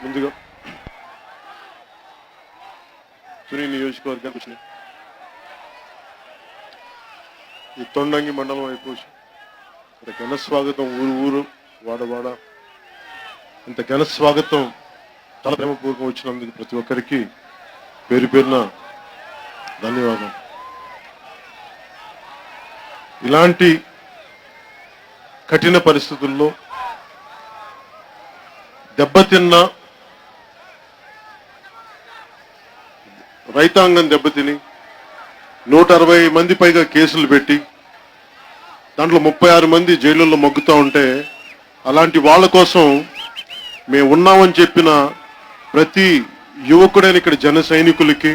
ముందుగా తుని నియోజకవర్గానికి వచ్చిన ఈ తొండంగి మండలం అయిపోయి ఘన స్వాగతం, ఊరు ఊరు వాడవాడ ఇంత ఘన స్వాగతం చాలా ప్రేమపూర్వకం వచ్చినందుకు ప్రతి ఒక్కరికి పేరు పేరున ధన్యవాదం. ఇలాంటి కఠిన పరిస్థితుల్లో దెబ్బతిన్న రైతాంగం దెబ్బతిని 160 మంది పైగా కేసులు పెట్టి దాంట్లో 36 మంది జైలుల్లో మగ్గుతూ ఉంటే అలాంటి వాళ్ళ కోసం మేము ఉన్నామని చెప్పిన ప్రతి యువకుడైన ఇక్కడ జన సైనికులకి,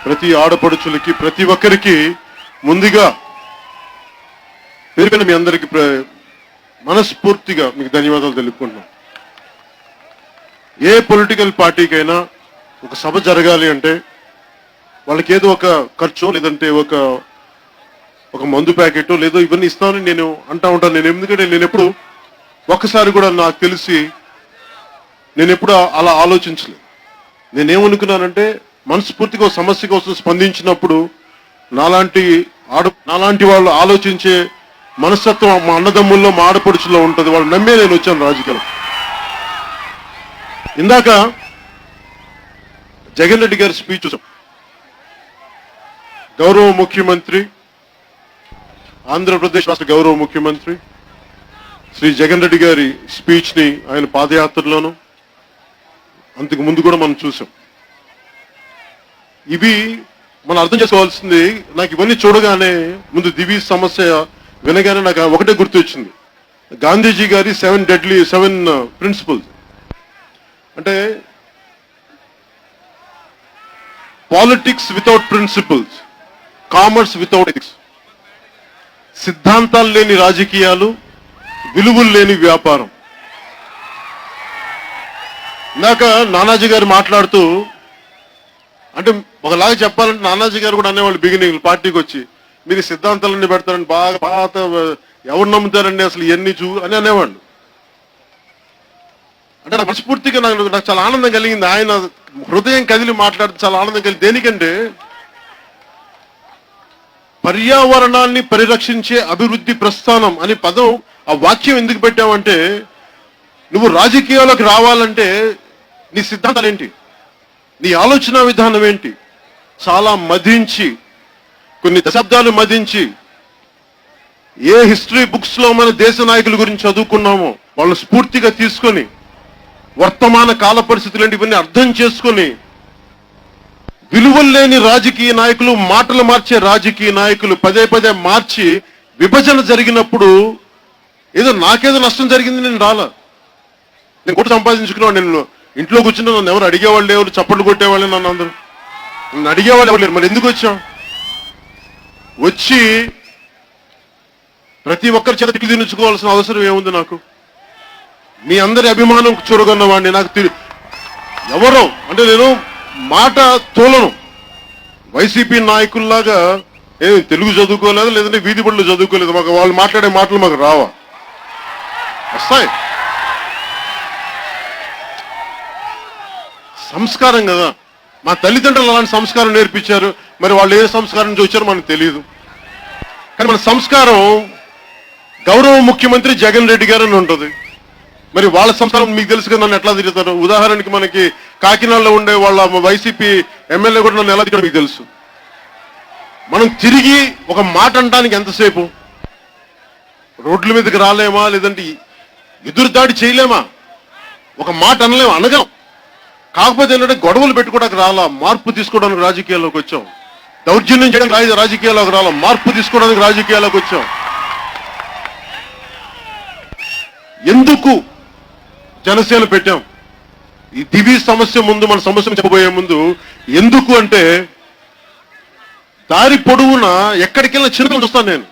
ప్రతి ఆడపడుచులకి, ప్రతి ఒక్కరికి ముందుగా పేరుపైన మీ అందరికీ మనస్ఫూర్తిగా మీకు ధన్యవాదాలు తెలుపుకుంటున్నాం. ఏ పొలిటికల్ పార్టీకైనా ఒక సభ జరగాలి అంటే వాళ్ళకి ఏదో ఒక ఖర్చు, లేదంటే ఒక మందు ప్యాకెట్ లేదో ఇవన్నీ ఇస్తామని నేను అంటా ఉంటాను. ఎందుకంటే నేను ఎప్పుడు ఒక్కసారి కూడా నాకు తెలిసి నేను ఎప్పుడు అలా ఆలోచించలేదు. నేనేమనుకున్నానంటే మనస్ఫూర్తిగా ఒక సమస్య కోసం స్పందించినప్పుడు నాలాంటి వాళ్ళు ఆలోచించే మనస్తత్వం మా అన్నదమ్ముల్లో, మా ఆడపడుచులో ఉంటుంది. వాళ్ళు నమ్మే నేను వచ్చాను రాజకీయాలు. ఇందాక జగన్ రెడ్డి గారి స్పీచ్ చూసాం. గౌరవ ముఖ్యమంత్రి, ఆంధ్రప్రదేశ్ రాష్ట్ర గౌరవ ముఖ్యమంత్రి శ్రీ జగన్ రెడ్డి గారి స్పీచ్ ని ఆయన పాదయాత్రలోను అంతకు ముందు కూడా మనం చూసాం. ఇవి మనం అర్థం చేసుకోవాల్సింది. నాకు ఇవన్నీ చూడగానే ముందు దివి సమస్య వినగానే నాకు ఒకటే గుర్తు వచ్చింది. గాంధీజీ గారి 7 ప్రిన్సిపల్స్. అంటే politics without principles, commerce without ethics. సిద్ధాంతాలు లేని రాజకీయాలు, విలువలు లేని వ్యాపారం. ఇందాక నానాజీ గారు మాట్లాడుతూ, అంటే ఒకలాగా చెప్పాలంటే నానాజీ గారు కూడా అనేవాళ్ళు బిగినింగ్ పార్టీకి వచ్చి, మీరు సిద్ధాంతాలన్నీ పెడతారని బాగా పాత ఎవరు నమ్ముతారండి అసలు ఇవన్నీ అని అనేవాళ్ళు. అంటే నాకు మనస్ఫూర్తిగా నాకు చాలా ఆనందం కలిగింది. ఆయన హృదయం కదిలి మాట్లాడితే చాలా ఆనందం కలిగింది. దేనికంటే పర్యావరణాన్ని పరిరక్షించే అభివృద్ధి ప్రస్థానం అనే పదం, ఆ వాక్యం ఎందుకు పెట్టామంటే నువ్వు రాజకీయాలకు రావాలంటే నీ సిద్ధాంతాలు ఏంటి, నీ ఆలోచన విధానం ఏంటి, చాలా మదించి, కొన్ని దశాబ్దాలు మదించి, ఏ హిస్టరీ బుక్స్ లో మన దేశ నాయకుల గురించి చదువుకున్నామో వాళ్ళు స్ఫూర్తిగా తీసుకొని వర్తమాన కాల పరిస్థితులు ఏంటి ఇవన్నీ అర్థం చేసుకొని, విలువలు లేని రాజకీయ నాయకులు, మాటలు మార్చే రాజకీయ నాయకులు పదే పదే మార్చి విభజన జరిగినప్పుడు ఏదో నాకేదో నష్టం జరిగింది, నేను రాలా, నేను కూడా సంపాదించుకున్నాను, నేను ఇంట్లో కూర్చున్నా, నన్ను ఎవరు అడిగేవాళ్ళు ఎవరు, చప్పట్లు కొట్టేవాళ్ళు నన్ను అందరూ, నన్ను అడిగేవాళ్ళు ఎవరు లేరు. మరి ఎందుకు వచ్చాం? వచ్చి ప్రతి ఒక్కరి చేత తిట్లు తినించుకోవాల్సిన అవసరం ఏముంది నాకు? మీ అందరి అభిమానం చూరగొన్నవాడిని. నాకు ఎవరో అంటే నేను మాట తోలను. వైసీపీ నాయకుల్లాగా తెలుగు చదువుకోలేదు, లేదంటే వీధి బడులు చదువుకోలేదు. మాకు వాళ్ళు మాట్లాడే మాటలు మాకు రావా? వస్తాయి. సంస్కారం కదా. మా తల్లిదండ్రులు అలాంటి సంస్కారం నేర్పించారు. మరి వాళ్ళు ఏ సంస్కారం నుంచి వచ్చారో మనకు తెలియదు. కానీ మన సంస్కారం గౌరవ ముఖ్యమంత్రి జగన్ రెడ్డి గారు అని ఉంటుంది. మరి వాళ్ళ సంస్కారం మీకు తెలుసు కదా, నన్ను ఎట్లా తిరుగుతారు. ఉదాహరణకి మనకి కాకినాడలో ఉండే వాళ్ళ వైసీపీ ఎమ్మెల్యే కూడా నన్ను ఎలా తిరిగారు మీకు తెలుసు. మనం తిరిగి ఒక మాట అనడానికి ఎంతసేపు? రోడ్ల మీదకి రాలేమా, లేదంటే ఎదురుదాడి చేయలేమా? ఒక మాట అనలేమా? అనగం. కాకపోతే ఏంటంటే గొడవలు పెట్టుకోవడానికి రాలా, మార్పు తీసుకోవడానికి రాజకీయాల్లోకి వచ్చాం. దౌర్జన్యం చేయడానికి రాజకీయాల్లోకి రాలా, మార్పు తీసుకోవడానికి రాజకీయాల్లోకి వచ్చాం. ఎందుకు జనసేన పెట్టాం? ఈ దివి సమస్య ముందు, మన సమస్యను చెప్పబోయే ముందు ఎందుకు అంటే, దారి పొడవున ఎక్కడికెళ్ళినా చిన్నపిల్లలు చూస్తాను నేను.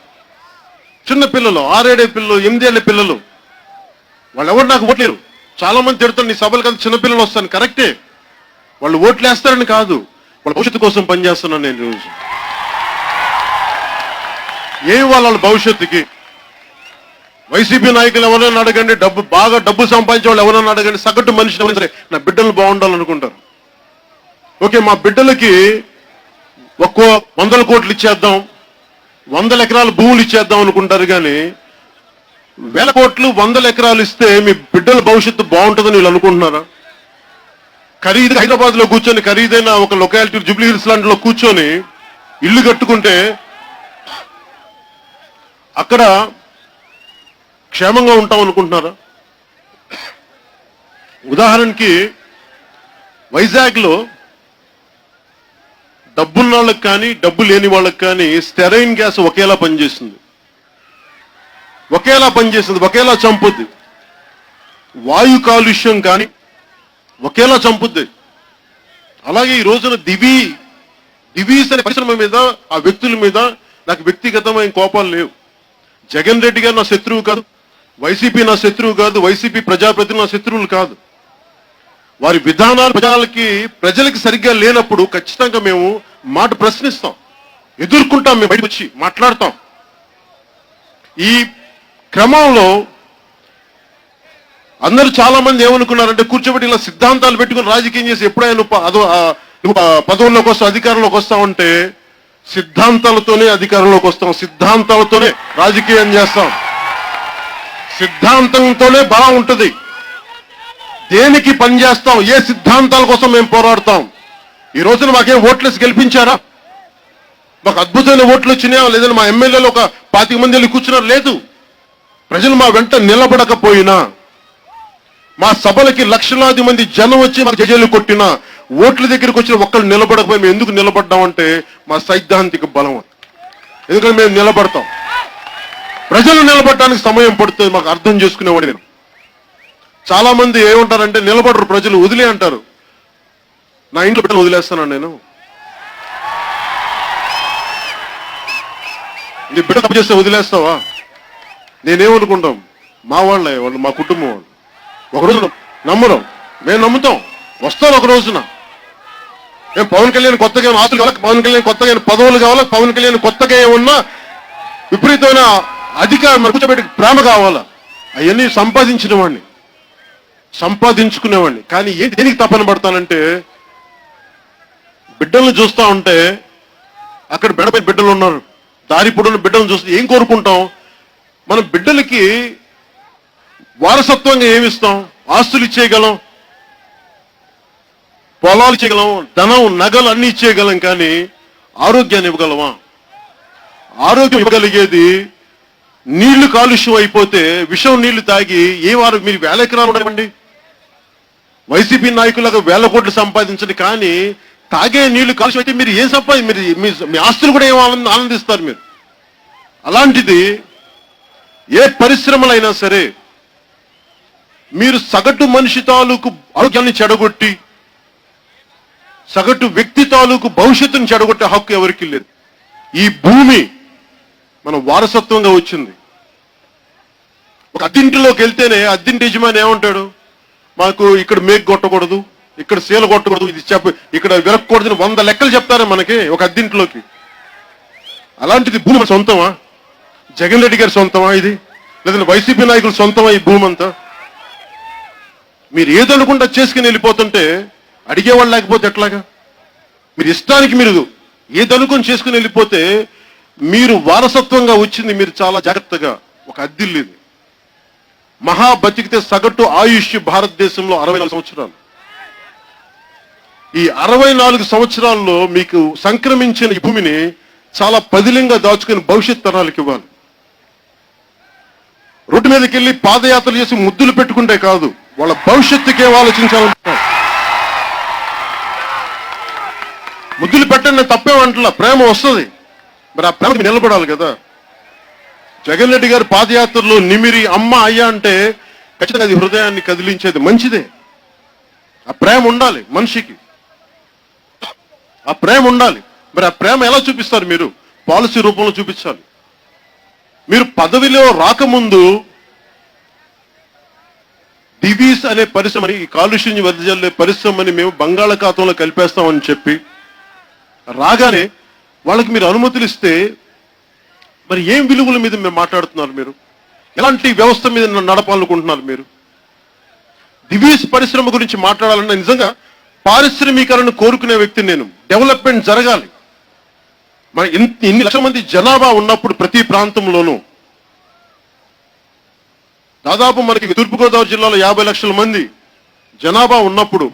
చిన్న పిల్లలు, 6 ఏళ్ల పిల్లలు, 8 ఏళ్ల పిల్లలు, వాళ్ళు ఎవరు నాకు ఓట్లేరు. చాలా మంది తిడతారు, నీ సభలకు అంత చిన్నపిల్లలు వస్తాను. కరెక్టే, వాళ్ళు ఓట్లు వేస్తారని కాదు, వాళ్ళ భవిష్యత్తు కోసం పనిచేస్తున్నాను నేను రోజు. ఏమి వాళ్ళ భవిష్యత్తుకి వైసీపీ నాయకులు ఎవరైనా అడగండి, బాగా డబ్బు సంపాదించే వాళ్ళు ఎవరైనా అడగండి, సగటు మనిషిని ఎవరైనా సరే నా బిడ్డలు బాగుండాలనుకుంటారు. ఓకే, మా బిడ్డలకి ఒక్కో 100 కోట్లు ఇచ్చేద్దాం, 100 ఎకరాల భూములు ఇచ్చేద్దాం అనుకుంటారు. కానీ 1000 కోట్లు 100 ఎకరాలు ఇస్తే మీ బిడ్డల భవిష్యత్తు బాగుంటుందని వీళ్ళు అనుకుంటున్నారా? ఖరీదు హైదరాబాద్ లో కూర్చొని ఖరీదైన ఒక లొకాలిటీ జూబ్లీ హిల్స్ లాంటిలో కూర్చొని ఇల్లు కట్టుకుంటే అక్కడ క్షేమంగా ఉంటాం అనుకుంటున్నారా? ఉదాహరణకి వైజాగ్లో డబ్బున్న వాళ్ళకి కానీ డబ్బు లేని వాళ్ళకి కానీ స్టెరైన్ గ్యాస్ ఒకేలా పనిచేస్తుంది, ఒకేలా చంపుద్ది. వాయు కాలుష్యం కానీ ఒకేలా చంపుద్ది. అలాగే ఈ రోజున దివీస్ అనే పరిశ్రమ మీద, ఆ వ్యక్తుల మీద నాకు వ్యక్తిగతమైన కోపాలు లేవు. జగన్ రెడ్డి గారు నా శత్రువు కాదు, వైసీపీ నా శత్రువు కాదు, వైసీపీ ప్రజాప్రతినిధులు నా శత్రువులు కాదు. వారి విధానాలు ప్రజలకి సరిగ్గా లేనప్పుడు ఖచ్చితంగా మేము మాట ప్రశ్నిస్తాం, ఎదుర్కొంటాం, మేము బయటకు వచ్చి మాట్లాడతాం. ఈ క్రమంలో అందరూ చాలా మంది ఏమనుకున్నారంటే కూర్చోబెట్టి ఇలా సిద్ధాంతాలు పెట్టుకుని రాజకీయం చేసి ఎప్పుడైనా పదవుల్లోకి వస్తాం, అధికారంలోకి వస్తామంటే సిద్ధాంతాలతోనే అధికారంలోకి వస్తాం, సిద్ధాంతాలతోనే రాజకీయం చేస్తాం, సిద్ధాంతంతోనే బాగుంటుంది. దేనికి పనిచేస్తాం, ఏ సిద్ధాంతాల కోసం మేము పోరాడతాం. ఈ రోజున మాకేం ఓట్లేసి గెలిపించారా? మాకు అద్భుతమైన ఓట్లు వచ్చినాయా? లేదంటే మా ఎమ్మెల్యేలు ఒక 25 మంది వెళ్ళి కూర్చున్నారు? లేదు. ప్రజలు మా వెంట నిలబడకపోయినా, మా సభలకి లక్షలాది మంది జనం వచ్చి మాకు జజలు కొట్టినా, ఓట్ల దగ్గరికి వచ్చిన ఒక్కళ్ళు నిలబడకపోయి మేము ఎందుకు నిలబడ్డామంటే మా సైద్ధాంతిక బలం. ఎందుకంటే మేము నిలబడతాం. ప్రజలు నిలబడడానికి సమయం పడుతుంది, మాకు అర్థం చేసుకునేవాడు నేను. చాలా మంది ఏమంటారంటే నిలబడరు ప్రజలు, వదిలే అంటారు. నా ఇంట్లో బిడ్డలు వదిలేస్తాను నేను. నీ బిడ్డ తప్పు చేస్తే వదిలేస్తావా? నేనేమనుకుంటాం, మా వాళ్ళే, వాళ్ళు మా కుటుంబం వాళ్ళు. ఒకరోజు నమ్మరు, మేము నమ్ముతాం, వస్తాను ఒక రోజున. మేము పవన్ కళ్యాణ్ కొత్తగా ఆస్తులు కావాలి, పవన్ కళ్యాణ్ కొత్తగా పదవులు కావాలా, పవన్ కళ్యాణ్ కొత్తగా ఏమన్నా విపరీతమైన అధికారం కూర్చోబెట్టి ప్రేమ కావాలా, అవన్నీ సంపాదించుకునేవాడిని. కానీ దేనికి తపన పడతానంటే బిడ్డలను చూస్తా ఉంటే అక్కడ బెడపై బిడ్డలు ఉన్నారు, దారి పొడున్న బిడ్డలను చూస్తే ఏం కోరుకుంటాం? మనం బిడ్డలకి వారసత్వంగా ఏమిస్తాం? ఆస్తులు ఇచ్చేయగలం, పొలాలు ఇచ్చేయగలం, ధనం నగలు అన్ని ఇచ్చేయగలం, కానీ ఆరోగ్యాన్ని ఇవ్వగలమా? ఆరోగ్యం ఇవ్వగలిగేది నీళ్లు కాలుష్యం అయిపోతే విషం నీళ్లు తాగి మీరు 1000 ఎకరాలు ఉండవండి, వైసీపీ నాయకులకు 1000 కోట్లు సంపాదించండి, కానీ తాగే నీళ్లు కాలుష్యం అయితే మీరు ఏం మీ ఆస్తులు కూడా ఏం ఆనందిస్తారు మీరు? అలాంటిది ఏ పరిశ్రమలైనా సరే మీరు సగటు మనిషి తాలూకు ఆరోగ్యాన్ని చెడగొట్టి, సగటు వ్యక్తి తాలూకు భవిష్యత్తును చెడగొట్టే హక్కు ఎవరికి లేదు. ఈ భూమి మన వారసత్వంగా వచ్చింది. ఒక అద్దింటిలోకి వెళ్తేనే అద్దింటి యజమాని ఏమంటాడు, మాకు ఇక్కడ మేకు కొట్టకూడదు, ఇక్కడ సీల కొట్టకూడదు, ఇది ఇక్కడ విరక్కూడదని 100 లెక్కలు చెప్తారా మనకి ఒక అద్దింటిలోకి. అలాంటిది భూమి మన సొంతమా? జగన్ రెడ్డి గారి సొంతమా ఇది? లేదంటే వైసీపీ నాయకుల సొంతమా ఈ భూమి అంతా? మీరు ఏదనుకుంటా చేసుకుని వెళ్ళిపోతుంటే అడిగేవాళ్ళు లేకపోతే ఎట్లాగా? మీరు ఇష్టానికి మీరు ఏదనుకుని చేసుకుని వెళ్ళిపోతే మీరు వారసత్వంగా వచ్చింది మీరు చాలా జాగ్రత్తగా ఒక అద్దిల్లు. ఇది మహా బతికితే సగటు ఆయుష్ భారతదేశంలో 64 సంవత్సరాలు. ఈ 64 సంవత్సరాల్లో మీకు సంక్రమించిన ఈ భూమిని చాలా పదిలంగా దాచుకుని భవిష్యత్ తరాలకు ఇవ్వాలి. రోడ్డు మీదకి వెళ్ళి పాదయాత్రలు చేసి ముద్దులు పెట్టుకుంటే కాదు, వాళ్ళ భవిష్యత్తుకే ఆలోచించాలంటున్నారు. ముద్దులు పెట్టండి తప్పేమంటలా, ప్రేమ వస్తుంది, మరి ఆ ప్రేమకి నిలబడాలి కదా. జగన్ రెడ్డి గారి పాదయాత్రలో నిమిరి అమ్మ అయ్యా అంటే ఖచ్చితంగా అది హృదయాన్ని కదిలించేది, మంచిదే. ఆ ప్రేమ ఉండాలి మనిషికి, ఆ ప్రేమ ఉండాలి. మరి ఆ ప్రేమ ఎలా చూపిస్తారు? మీరు పాలసీ రూపంలో చూపించాలి. మీరు పదవిలో రాకముందు దివీస్ అనే పరిశ్రమని, ఈ కాలుష్యం వెదజల్లే పరిశ్రమని మేము బంగాళాఖాతంలో కలిపేస్తామని చెప్పి రాగానే వాళ్ళకి మీరు అనుమతులు ఇస్తే మరి ఏం విలువల మీద మీరు మాట్లాడుతున్నారు? మీరు ఎలాంటి వ్యవస్థ మీద నడపాలనుకుంటున్నారు మీరు? దివీస్ పరిశ్రమ గురించి మాట్లాడాలన్నా నిజంగా పారిశ్రామికలను కోరుకునే వ్యక్తిని నేను. డెవలప్మెంట్ జరగాలి. మన ఇన్ని లక్షల మంది జనాభా ఉన్నప్పుడు ప్రతి ప్రాంతంలోనూ దాదాపు మనకి తూర్పుగోదావరి జిల్లాలో 50 లక్షల మంది జనాభా ఉన్నప్పుడు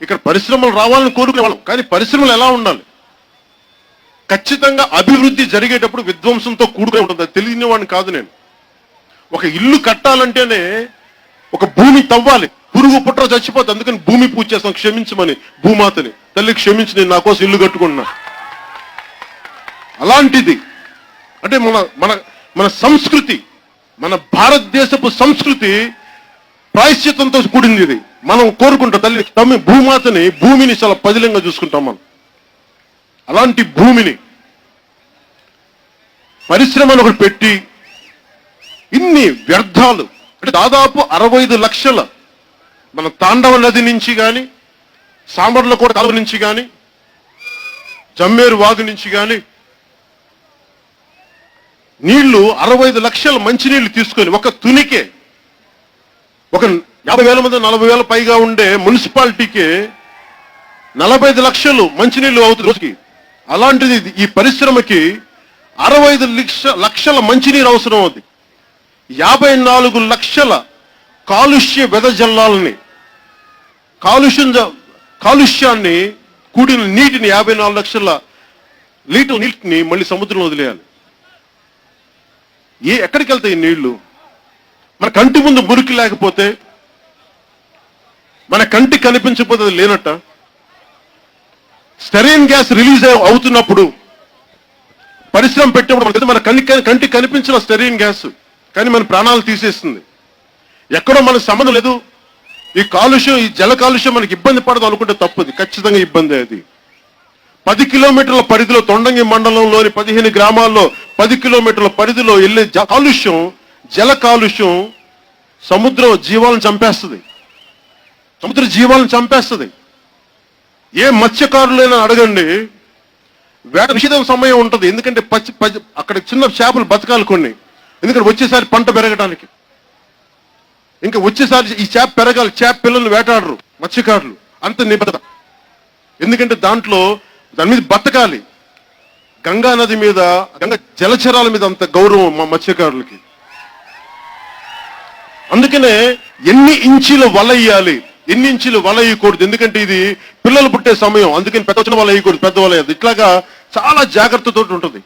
ఇక్కడ పరిశ్రమలు రావాలని కోరుకునే వాళ్ళం. కానీ పరిశ్రమలు ఎలా ఉండాలి? ఖచ్చితంగా అభివృద్ధి జరిగేటప్పుడు విధ్వంసంతో కూడుకుని ఉంటుంది. అది తెలియని వాడిని కాదు నేను. ఒక ఇల్లు కట్టాలంటేనే ఒక భూమి తవ్వాలి. పురుగు పుట్ర చచ్చిపోతుంది, అందుకని భూమి పూజ చేస్తాం. క్షమించమని భూమాతని, తల్లి క్షమించి నేను నా కోసం ఇల్లు కట్టుకున్నా. అలాంటిది అంటే మన మన మన సంస్కృతి, మన భారతదేశపు సంస్కృతి ప్రాయశ్చిత్తంతో కూడింది. ఇది మనం కోరుకుంటాం. తల్లి భూమాతని, భూమిని చాలా పదిలంగా చూసుకుంటాం మనం. అలాంటి భూమిని పరిశ్రమను ఒకటి పెట్టి ఇన్ని వ్యర్థాలు అంటే దాదాపు 65 లక్షల మన తాండవ నది నుంచి కానీ, సాంబర్లకోట కాలువ నుంచి కానీ, జమ్మేరు వాగు నుంచి కానీ నీళ్లు 65 లక్షల మంచినీళ్లు తీసుకొని ఒక తునికే ఒక 50,000 మంది 40,000 పైగా ఉండే మున్సిపాలిటీకి 45 లక్షలు మంచినీళ్లు అవుతుంది రోజుకి. అలాంటిది ఈ పరిశ్రమకి 65 లక్షల మంచినీరు అవసరం అవుతుంది. 54 లక్షల కాలుష్య వెదజల్లాలని, కాలుష్యాన్ని కూడిన నీటిని 54 లక్షల లీటర్ నీటిని మళ్ళీ సముద్రంలో వదిలేయాలి. ఎక్కడికి వెళ్తాయి ఈ నీళ్లు? మన కంటి ముందు మురికి లేకపోతే, మన కంటికి కనిపించకపోతే అది లేనట్ట. స్టెరైన్ గ్యాస్ రిలీజ్ అవుతున్నప్పుడు పరిశ్రమ పెట్టినప్పుడు మన కంటికి కనిపించిన స్టెరైన్ గ్యాస్ కానీ మన ప్రాణాలు తీసేస్తుంది. ఎక్కడో మనకు సంబంధం లేదు. ఈ కాలుష్యం, ఈ జల కాలుష్యం మనకి ఇబ్బంది పడదు అనుకుంటే తప్పుది. ఖచ్చితంగా ఇబ్బంది. అది 10 కిలోమీటర్ల పరిధిలో తొండంగి మండలంలోని 15 గ్రామాల్లో 10 కిలోమీటర్ల పరిధిలో వెళ్ళే కాలుష్యం, జల కాలుష్యం సముద్ర జీవాలను చంపేస్తుంది. సముద్ర జీవాలను చంపేస్తుంది. ఏ మత్స్యకారులైనా అడగండి, వేట నిషేధం సమయం ఉంటుంది. ఎందుకంటే అక్కడ చిన్న చేపలు బతకాలి కొన్ని. ఎందుకంటే వచ్చేసారి పంట పెరగడానికి, ఇంకా వచ్చేసారి ఈ చేప పెరగాలి. చేప పిల్లలు వేటాడరు మత్స్యకారులు, అంత నిబద్ధత. ఎందుకంటే దాని మీద బతకాలి. గంగా నది మీద, గంగా జలచరాల మీద అంత గౌరవం మా మత్స్యకారులకి. అందుకనే ఎన్ని ఇంచీల వల వేయాలి, ఎన్ని ఇంచీలు వల వేయకూడదు. ఎందుకంటే ఇది పిల్లలు పుట్టే సమయం. అందుకని పెద్ద చిన్న వల వేయకూడదు, పెద్ద వల వేయదు. ఇట్లాగా చాలా జాగ్రత్తతో ఉంటుంది.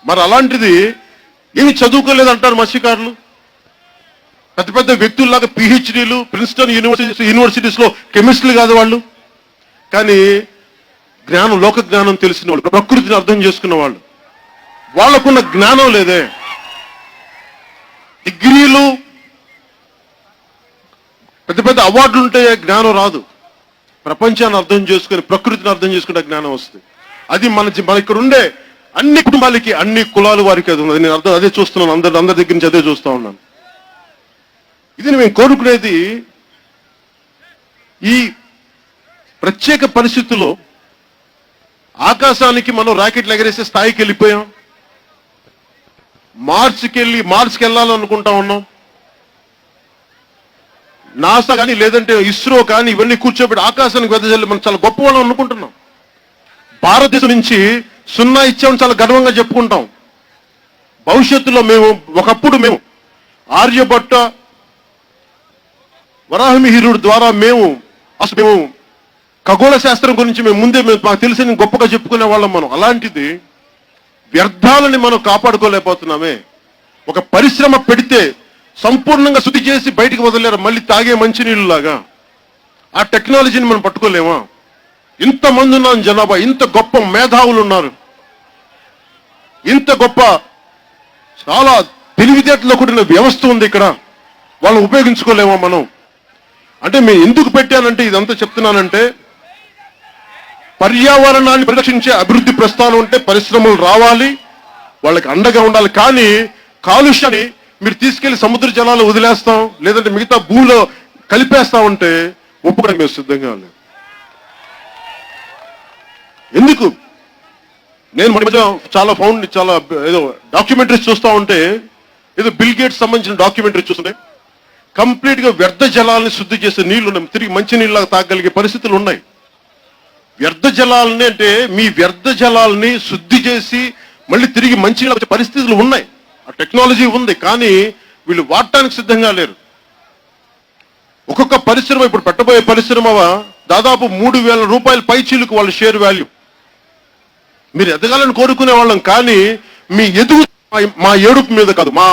మరి అలాంటిది ఏమి చదువుకోలేదంటారు మత్స్యకారులు. పెద్ద పెద్ద వ్యక్తుల్లాగా పిహెచ్డీలు, ప్రిన్స్టన్ యూనివర్సిటీస్ లో కెమిస్ట్రీలు కాదు వాళ్ళు. కానీ జ్ఞానం, లోక జ్ఞానం తెలిసిన వాళ్ళు, ప్రకృతిని అర్థం చేసుకున్న వాళ్ళు. వాళ్ళకున్న జ్ఞానం లేదే. డిగ్రీలు, పెద్ద పెద్ద అవార్డులు ఉంటే జ్ఞానం రాదు. ప్రపంచాన్ని అర్థం చేసుకుని, ప్రకృతిని అర్థం చేసుకుంటే జ్ఞానం వస్తుంది. అది మన ఇక్కడ ఉండే అన్ని కుటుంబాలకి, అన్ని కులాల వారికి అది ఉంది. నేను అదే చూస్తున్నాను. అందరి దగ్గర నుంచి అదే చూస్తా ఉన్నాను. ఇది మేము కోరుకునేది. ఈ ప్రత్యేక పరిస్థితుల్లో ఆకాశానికి మనం రాకెట్లు ఎగరేసే స్థాయికి వెళ్ళిపోయాం. మార్స్కి వెళ్ళాలనుకుంటా ఉన్నాం. నాసా కానీ, లేదంటే ఇస్రో కానీ ఇవన్నీ కూర్చోబెట్టి ఆకాశానికి వెదజల్లి మనం చాలా గొప్ప వాళ్ళం అనుకుంటున్నాం. భారతదేశం నుంచి 0 ఇచ్చామని చాలా గర్వంగా చెప్పుకుంటాం. భవిష్యత్తులో ఒకప్పుడు మేము ఆర్యభట్ట, వరాహమిహిరుడు ద్వారా మేము ఖగోళ శాస్త్రం గురించి ముందే మాకు తెలిసి గొప్పగా చెప్పుకునే వాళ్ళం మనం. అలాంటిది వ్యర్థాలని మనం కాపాడుకోలేకపోతున్నామే. ఒక పరిశ్రమ పెడితే సంపూర్ణంగా శుద్ధి చేసి బయటికి వదిలేరు, మళ్ళీ తాగే మంచినీళ్ళలాగా. ఆ టెక్నాలజీని మనం పట్టుకోలేమా? ఇంతమంది ఉన్నాం జనాభా, ఇంత గొప్ప మేధావులు ఉన్నారు, ఇంత గొప్ప చాలా తెలివితేటలో కూడిన వ్యవస్థ ఉంది ఇక్కడ. వాళ్ళని ఉపయోగించుకోలేమా మనం? అంటే మేము ఎందుకు పెట్టానంటే, ఇదంతా చెప్తున్నానంటే, పర్యావరణాన్ని పరిరక్షించే అభివృద్ధి ప్రస్థానం ఉంటే పరిశ్రమలు రావాలి, వాళ్ళకి అండగా ఉండాలి. కానీ కాలుష్యాన్ని మీరు తీసుకెళ్లి సముద్ర జలాలు వదిలేస్తాం, లేదంటే మిగతా భూమిలో కలిపేస్తా ఉంటే ఒప్పుకోవడానికి మేము సిద్ధంగా లేదు. ఎందుకు? నేను మన మధ్య చాలా ఏదో డాక్యుమెంటరీస్ చూస్తా ఉంటే ఏదో బిల్ గేట్స్ సంబంధించిన డాక్యుమెంటరీ చూస్తుంటే కంప్లీట్ గా వ్యర్థ జలాలని శుద్ధి చేసే నీళ్లు ఉన్నాయి, తిరిగి మంచి నీళ్ళగా తాగలిగే పరిస్థితులు ఉన్నాయి. వ్యర్థ జలాలని అంటే మీ వ్యర్థ జలాలని శుద్ధి చేసి మళ్ళీ తిరిగి మంచి నీళ్ళ వచ్చే పరిస్థితులు ఉన్నాయి. ఆ టెక్నాలజీ ఉంది, కానీ వీళ్ళు వాడటానికి సిద్ధంగా లేరు. ఒక్కొక్క పరిశ్రమ, ఇప్పుడు పెట్టబోయే పరిశ్రమ దాదాపు 3,000 రూపాయల పైచీలకు వాళ్ళ షేర్ వాల్యూ. మీరు ఎదగాలని కోరుకునే వాళ్ళం, కానీ మీ మా ఏడుపు మీద కాదు, మా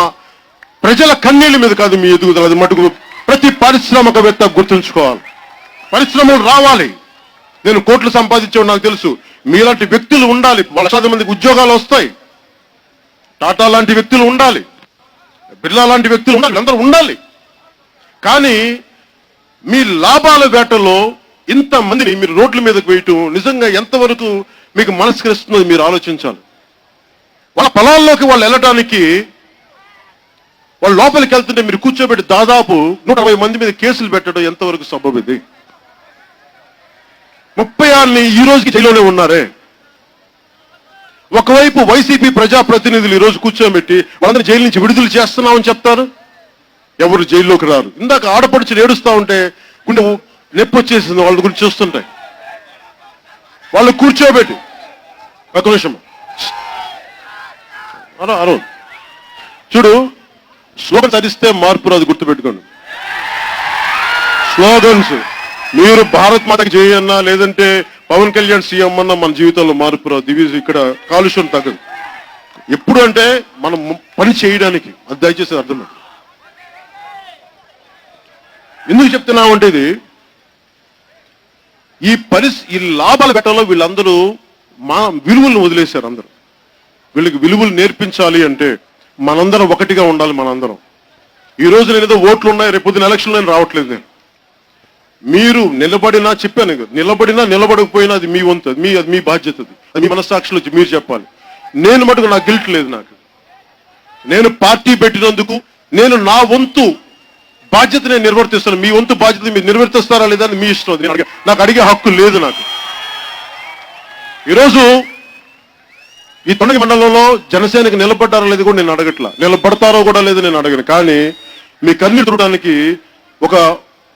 ప్రజల కన్నీళ్ళ మీద కాదు మీ ఎదుగుదల. అది మటుకు ప్రతి పారిశ్రామికవేత్త గుర్తుంచుకోవాలి. పరిశ్రమలు రావాలి. నేను కోట్లు సంపాదించేవాడు, నాకు తెలుసు. మీలాంటి వ్యక్తులు ఉండాలి, లక్షలాది మందికి ఉద్యోగాలు వస్తాయి. టాటా లాంటి వ్యక్తులు ఉండాలి, బిర్లా లాంటి వ్యక్తులు ఉండాలి, అందరూ ఉండాలి. కానీ మీ లాభాల వేటలో ఇంతమందిని మీరు రోడ్ల మీదకి వేయటం నిజంగా ఎంతవరకు మీకు మనస్కరిస్తుందో మీరు ఆలోచించాలి. వాళ్ళ పొలాల్లోకి వాళ్ళు వెళ్ళడానికి, వాళ్ళ లోపలికి వెళ్తుంటే మీరు కూర్చోబెట్టి దాదాపు 120 మంది మీద కేసులు పెట్టడం ఎంతవరకు సబబు? ఇది 36 ఈ రోజుకి జైల్లోనే ఉన్నారే. ఒకవైపు వైసీపీ ప్రజాప్రతినిధులు ఈ రోజు కూర్చోబెట్టి వాళ్ళందరూ జైలు నుంచి విడుదల చేస్తున్నామని చెప్తారు, ఎవరు జైల్లోకి రారు. ఇందాక ఆడపడుచులు ఏడుస్తా ఉంటే గుండె నొప్పి వచ్చేసింది వాళ్ళ గురించి చూస్తుంటాయి. వాళ్ళు కూర్చోబెట్టి ఒక నిమిషం అరో చూడు, స్లోగన్స్ అరిస్తే మార్పు రాదు, గుర్తుపెట్టుకోండి. స్లోగన్స్, మీరు భారత్ మాతకి చేయన్నా లేదంటే పవన్ కళ్యాణ్ సీఎం అన్నా మన జీవితంలో మార్పు రాదు. దివ్య ఇక్కడ కాలుష్యం తగ్గదు. ఎప్పుడు అంటే మనం పని చేయడానికి, అది దయచేసి అర్థం. ఎందుకు చెప్తున్నామంటే ఇది ఈ లాభాల పెట్టలో వీళ్ళందరూ మా విలువలను వదిలేశారు. అందరూ వీళ్ళకి విలువలు నేర్పించాలి అంటే మనందరం ఒకటిగా ఉండాలి. మనందరం ఈ రోజు నేను ఏదో ఓట్లు ఉన్నాయి, రేపు పొద్దున ఎలక్షన్లో నేను రావట్లేదు. నేను మీరు నిలబడినా, చెప్పాను, నిలబడినా నిలబడకపోయినా అది మీ వంతు, అది మీ బాధ్యత, అది మీ మనస్సాక్షిలో మీరు చెప్పాలి. నేను మటుకు నాకు గిల్ట్ లేదు. నేను పార్టీ పెట్టినందుకు నేను నా వంతు బాధ్యత నేను నిర్వర్తిస్తాను. మీ వంతు బాధ్యత మీరు నిర్వర్తిస్తారా లేదా అని మీ ఇష్టం. నాకు అడిగే హక్కు లేదు. నాకు ఈరోజు ఈ తొండగి మండలంలో జనసేనకి నిలబడ్డారో లేదు కూడా నేను అడగట్లా, నిలబడతారో కూడా లేదు నేను అడగను. కానీ మీ కన్నీరు చూడడానికి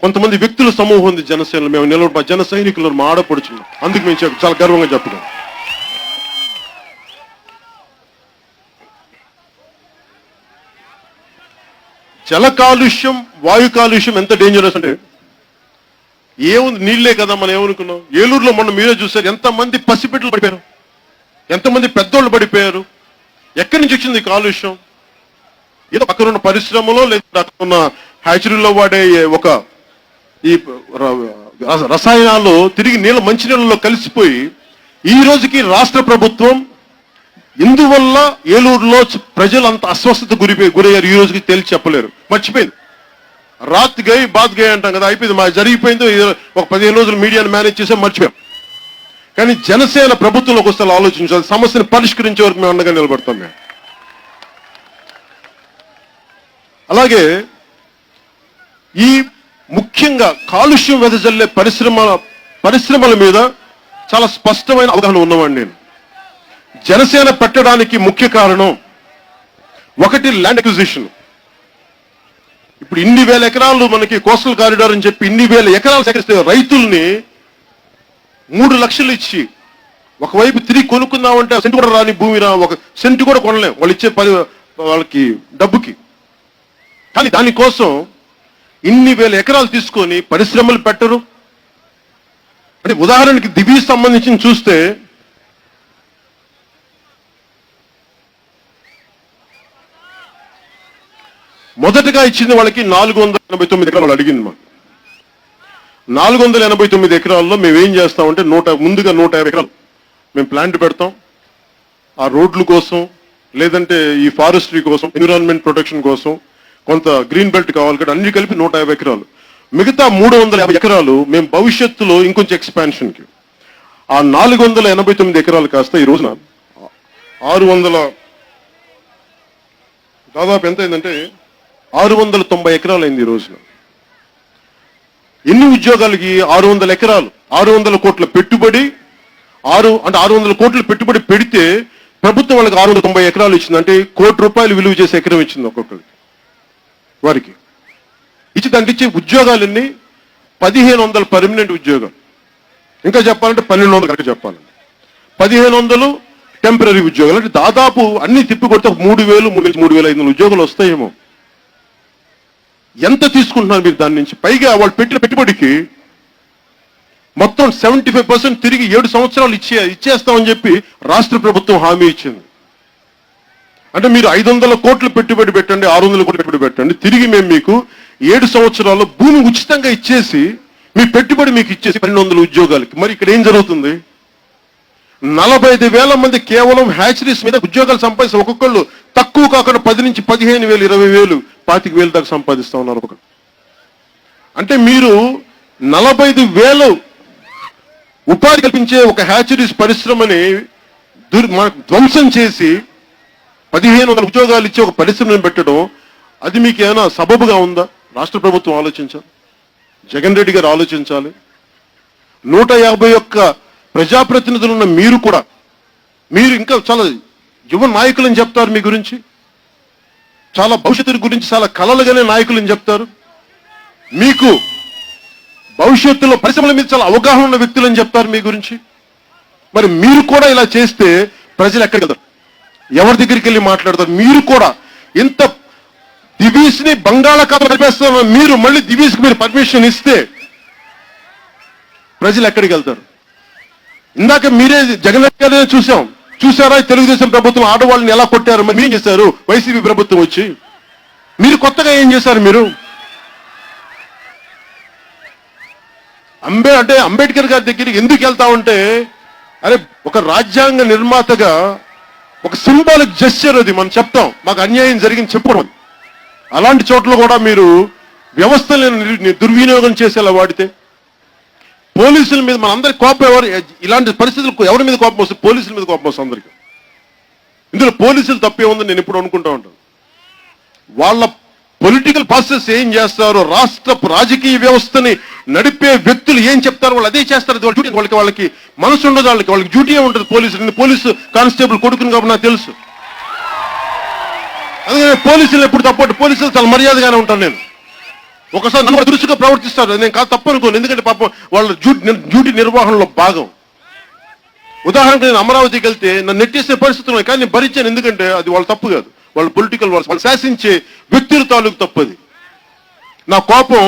కొంతమంది వ్యక్తుల సమూహం ఉంది జనసేనలో. మేము నిలబడ జన సైనికులు మా ఆడపడుచున్నాం, అందుకు మేము చాలా గర్వంగా చెప్పుకున్నాం. జల కాలుష్యం, వాయు కాలుష్యం ఎంత డేంజరస్ అంటే ఏముంది, నీళ్లే కదా మనం ఏమనుకున్నాం. ఏలూరులో మొన్న మీరే చూశారు, ఎంతమంది పసిబిడ్డలు పడిపోయారు, ఎంతమంది పెద్దోళ్ళు పడిపోయారు. ఎక్కడి నుంచి వచ్చింది కాలుష్యం? ఏదో అక్కడున్న పరిశ్రమలో లేదా అక్కడున్న హ్యాచరీలో వాడే ఈ రసాయనాలు తిరిగి మంచినీళ్ళలో కలిసిపోయి ఈ రోజుకి రాష్ట్ర ప్రభుత్వం ఇందువల్ల ఏలూరులో ప్రజలు అంత అస్వస్థత గురయ్యారు. ఈ రోజుకి తేల్చి చెప్పలేరు, మర్చిపోయింది. రాత్ గై బాత్ గై అంటాం కదా, అయిపోయింది. మా జరిగిపోయింది. ఒక 15 రోజులు మీడియాను మేనేజ్ చేసాం, మర్చిపోయాం. కానీ జనసేన ప్రభుత్వంలోకి వస్తే ఆలోచించాలి, సమస్యను పరిష్కరించే వరకు మేము అండగా నిలబడతాం. మేము అలాగే ఈ ముఖ్యంగా కాలుష్యం వెదజల్లే పరిశ్రమల మీద చాలా స్పష్టమైన అవగాహన ఉన్నవాడిని నేను. జనసేన పెట్టడానికి ముఖ్య కారణం ఒకటి ల్యాండ్ అక్విజిషన్. ఇప్పుడు ఇన్ని వేల ఎకరాలు మనకి కోస్టల్ కారిడార్ అని చెప్పి ఇన్ని వేల ఎకరాలు సేకరిస్తే రైతుల్ని 3 లక్షలు ఇచ్చి ఒకవైపు తిరిగి కొనుక్కుందామంటే సెంటు కూడా రాని భూమి ఒక సెంటు కూడా కొనలేం వాళ్ళు ఇచ్చే వాళ్ళకి డబ్బుకి. కానీ దానికోసం ఇన్ని వేల ఎకరాలు తీసుకొని పరిశ్రమలు పెట్టరు. అంటే ఉదాహరణకి దివి సంబంధించి చూస్తే మొదటగా ఇచ్చింది వాళ్ళకి 489 ఎకరాలు అడిగింది. మాకు 489 ఎకరాల్లో మేము ఏం చేస్తామంటే ముందుగా 150 ఎకరాలు మేము ప్లాంట్ పెడతాం. ఆ రోడ్ల కోసం లేదంటే ఈ ఫారెస్ట్రీ కోసం, ఎన్విరాన్మెంట్ ప్రొటెక్షన్ కోసం, కొంత గ్రీన్ బెల్ట్ కావాలి కదా, అన్ని కలిపి 150 ఎకరాలు. మిగతా 350 ఎకరాలు మేము భవిష్యత్తులో ఇంకొంచెం ఎక్స్పాన్షన్కి. ఆ 489 ఎకరాలు కాస్త ఈ రోజున 600 దాదాపు ఎంత అయిందంటే 690 ఎకరాలు అయింది ఈ రోజున. ఎన్ని ఉద్యోగాలకి? 600 ఎకరాలు, 600 కోట్ల పెట్టుబడి. 600 కోట్ల పెట్టుబడి పెడితే ప్రభుత్వం వాళ్ళకి 690 ఎకరాలు ఇచ్చింది, అంటే ₹1,00,00,000 విలువ చేసే ఎకరం ఇచ్చింది ఒక్కొక్కరికి. వారికి ఇచ్చి దాంట్లో ఇచ్చే ఉద్యోగాలన్నీ 1,500 పర్మనెంట్ ఉద్యోగాలు, ఇంకా చెప్పాలంటే 1,200 కనుక చెప్పాలంటే 1,500 టెంపరీ ఉద్యోగాలు, అంటే దాదాపు అన్ని తిప్పి కొడితే 3,000, 3,500 ఉద్యోగాలు వస్తాయేమో. ఎంత తీసుకుంటున్నారు మీరు దాని నుంచి? పైగా వాళ్ళు పెట్టిన పెట్టుబడికి మొత్తం 75% తిరిగి 7 సంవత్సరాలు ఇచ్చేస్తామని చెప్పి రాష్ట్ర ప్రభుత్వం హామీ ఇచ్చింది. అంటే మీరు 500 కోట్లు పెట్టుబడి పెట్టండి, 600 కోట్లు పెట్టుబడి పెట్టండి, తిరిగి మేము మీకు 7 సంవత్సరాల్లో భూమి ఉచితంగా ఇచ్చేసి మీ పెట్టుబడి మీకు ఇచ్చేసి 1200 ఉద్యోగాలకి. మరి ఇక్కడ ఏం జరుగుతుంది? 45,000 మంది కేవలం హ్యాచరీస్ మీద ఉద్యోగాలు సంపాదిస్తారు. ఒక్కొక్కళ్ళు తక్కువ కాకుండా 10 నుంచి 15,000, 20,000, 25,000 దాకా సంపాదిస్తా ఉన్నారు ఒకరు. అంటే మీరు 45,000 ఉపాధి కల్పించే ఒక హ్యాచరీస్ పరిశ్రమని ధ్వంసం చేసి 1,500 ఉద్యోగాలు ఇచ్చి ఒక పరిశ్రమను పెట్టడం, అది మీకు ఏమైనా సబబుగా ఉందా? రాష్ట్ర ప్రభుత్వం ఆలోచించాలి, జగన్ రెడ్డి గారు ఆలోచించాలి. 151 ప్రజాప్రతినిధులు ఉన్న మీరు ఇంకా చాలా యువ నాయకులని చెప్తారు, మీ గురించి చాలా భవిష్యత్తు గురించి చాలా కలలుగానే నాయకులని చెప్తారు. మీకు భవిష్యత్తులో పరిశ్రమల మీద చాలా అవగాహన ఉన్న వ్యక్తులని చెప్తారు మీ గురించి. మరి మీరు కూడా ఇలా చేస్తే ప్రజలు ఎక్కడికి వెళ్తారు? ఎవరి దగ్గరికి వెళ్ళి మాట్లాడతారు? మీరు కూడా ఇంత దివీస్ ని బంగాళాఖాతం కలిపేస్తున్న మీరు మళ్ళీ దివీస్ కి మీరు పర్మిషన్ ఇస్తే ప్రజలు ఎక్కడికి వెళ్తారు? ఇందాక మీరే జగన్ రెడ్డి గారినే చూసారా? తెలుగుదేశం ప్రభుత్వం ఆడవాళ్ళని ఎలా కొట్టారు? మరి ఏం చేశారు వైసీపీ ప్రభుత్వం వచ్చి? మీరు కొత్తగా ఏం చేశారు? మీరు అంబేద్కర్ గారి దగ్గరికి ఎందుకు వెళ్తా ఉంటే, అరే ఒక రాజ్యాంగ నిర్మాతగా ఒక సింబాలిక్ జెస్చర్ అది. మనం చెప్తాం మాకు అన్యాయం జరిగింది చెప్పడం. అలాంటి చోట్ల కూడా మీరు వ్యవస్థలను దుర్వినియోగం చేసేలా వాడితే పోలీసుల మీద మనందరికి కోపం ఇలాంటి పరిస్థితులు ఎవరి మీద కోపం వస్తుంది? పోలీసుల మీద కోపం వస్తుంది అందరికి. ఇందులో పోలీసులు తప్పే ఉందని నేను ఎప్పుడు అనుకుంటా ఉంటాను. వాళ్ళ పొలిటికల్ ప్రాసెస్ ఏం చేస్తారో, రాష్ట్ర రాజకీయ వ్యవస్థని నడిపే వ్యక్తులు ఏం చెప్తారో వాళ్ళు అదే చేస్తారు. వాళ్ళకి మనసు ఉండదు, వాళ్ళకి డ్యూటీ ఉంటుంది. పోలీసు కానిస్టేబుల్ కొడుకుని కాబట్టి నాకు తెలుసు. అందుకని పోలీసులు ఎప్పుడు తప్పట్టు, పోలీసులు చాలా మర్యాదగానే ఉంటాను నేను. ఒకసారి నన్ను దురుసుగా ప్రవర్తిస్తారు, నేను కాదు తప్పు అనుకోను. ఎందుకంటే పాపం వాళ్ళ డ్యూటీ నిర్వహణలో భాగం. ఉదాహరణకు నేను అమరావతికి వెళ్తే నన్ను నెట్టేసే పరిస్థితులు ఉన్నాయి, కానీ నేను భరించాను. ఎందుకంటే అది వాళ్ళ తప్పు కాదు, వాళ్ళ పొలిటికల్ వాళ్ళు శాసించే వ్యక్తుల తాలూకు తప్పది. నా కోపం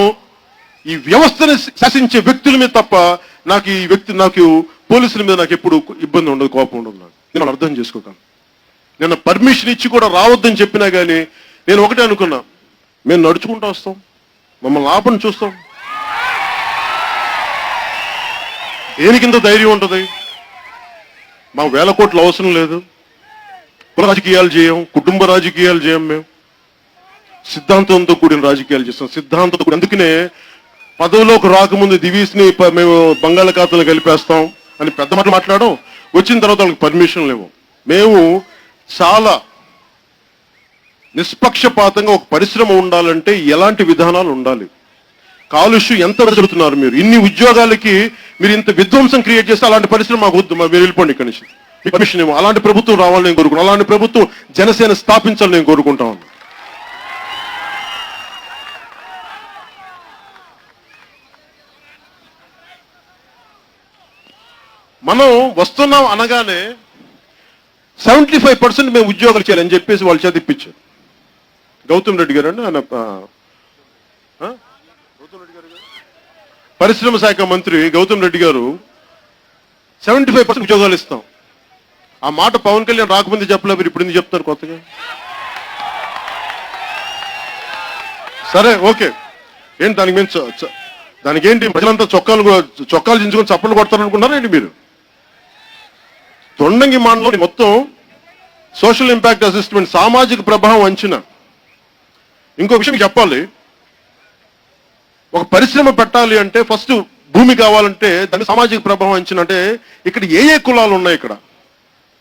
ఈ వ్యవస్థను శాసించే వ్యక్తుల మీద తప్ప నాకు పోలీసుల మీద నాకు ఎప్పుడు ఇబ్బంది ఉండదు, కోపం ఉండదు. నేను అర్థం చేసుకోగలను. నేను పర్మిషన్ ఇచ్చి కూడా రావద్దని చెప్పినా కానీ నేను ఒకటే అనుకున్నా, మేము నడుచుకుంటూ వస్తాం, మమ్మల్ని ఆపని చూస్తాం. దేనికింత ధైర్యం ఉంటుంది? మాకు 1,000 కోట్లు అవసరం లేదు. కుల రాజకీయాలు చేయం, కుటుంబ రాజకీయాలు చేయం. మేము సిద్ధాంతంతో కూడిన రాజకీయాలు చేస్తాం, సిద్ధాంతంతో కూడిన. అందుకనే పదవిలోకి రాకముందు దివీస్ ని మేము బంగాళాఖాతంలో కలిపేస్తాం అని పెద్ద మాటలు మాట్లాడడం, వచ్చిన తర్వాత వాళ్ళకి పర్మిషన్ లేవు. మేము చాలా నిష్పక్షపాతంగా ఒక పరిశ్రమ ఉండాలంటే ఎలాంటి విధానాలు ఉండాలి, కాలుష్యం ఎంత జరుగుతున్నారు, మీరు ఇన్ని ఉద్యోగాలకి మీరు ఇంత విధ్వంసం క్రియేట్ చేస్తే అలాంటి పరిశ్రమ మాకు వద్దు, మీరు వెళ్ళిపోండి ఇక్కడి నుంచి, పర్మిషన్ ఏమో. అలాంటి ప్రభుత్వం రావాలని నేను కోరుకుంటాను, అలాంటి ప్రభుత్వం జనసేన స్థాపించాలని నేను కోరుకుంటాను. మనం వస్తున్నాం అనగానే 75% మేము ఉద్యోగాలు చేయాలని చెప్పేసి వాళ్ళు చేత ఇప్పించారు. గౌతమ్ రెడ్డి గారు అండి, ఆయన పరిశ్రమ శాఖ మంత్రి గౌతమ్ రెడ్డి గారు 75% ఉద్యోగాలు ఇస్తాం. ఆ మాట పవన్ కళ్యాణ్ రాకముందు చెప్పలే, మీరు ఇప్పుడు ఎందుకు చెప్తారు కొత్తగా? సరే ఓకే, ఏంటి దానికి ఏంటి ప్రజలంతా చొక్కాలు చించుకొని చప్పట్లు కొడతారనుకున్నారా ఏంటి మీరు? తొండంగి మండలం మొత్తం సోషల్ ఇంపాక్ట్ అసెస్మెంట్, సామాజిక ప్రభావం అంచనా. ఇంకో విషయం చెప్పాలి, ఒక పరిశ్రమ పెట్టాలి అంటే ఫస్ట్ భూమి కావాలంటే దాని సామాజిక ప్రభావం అంచనా. అంటే ఇక్కడ ఏ కులాలు ఉన్నాయి, ఇక్కడ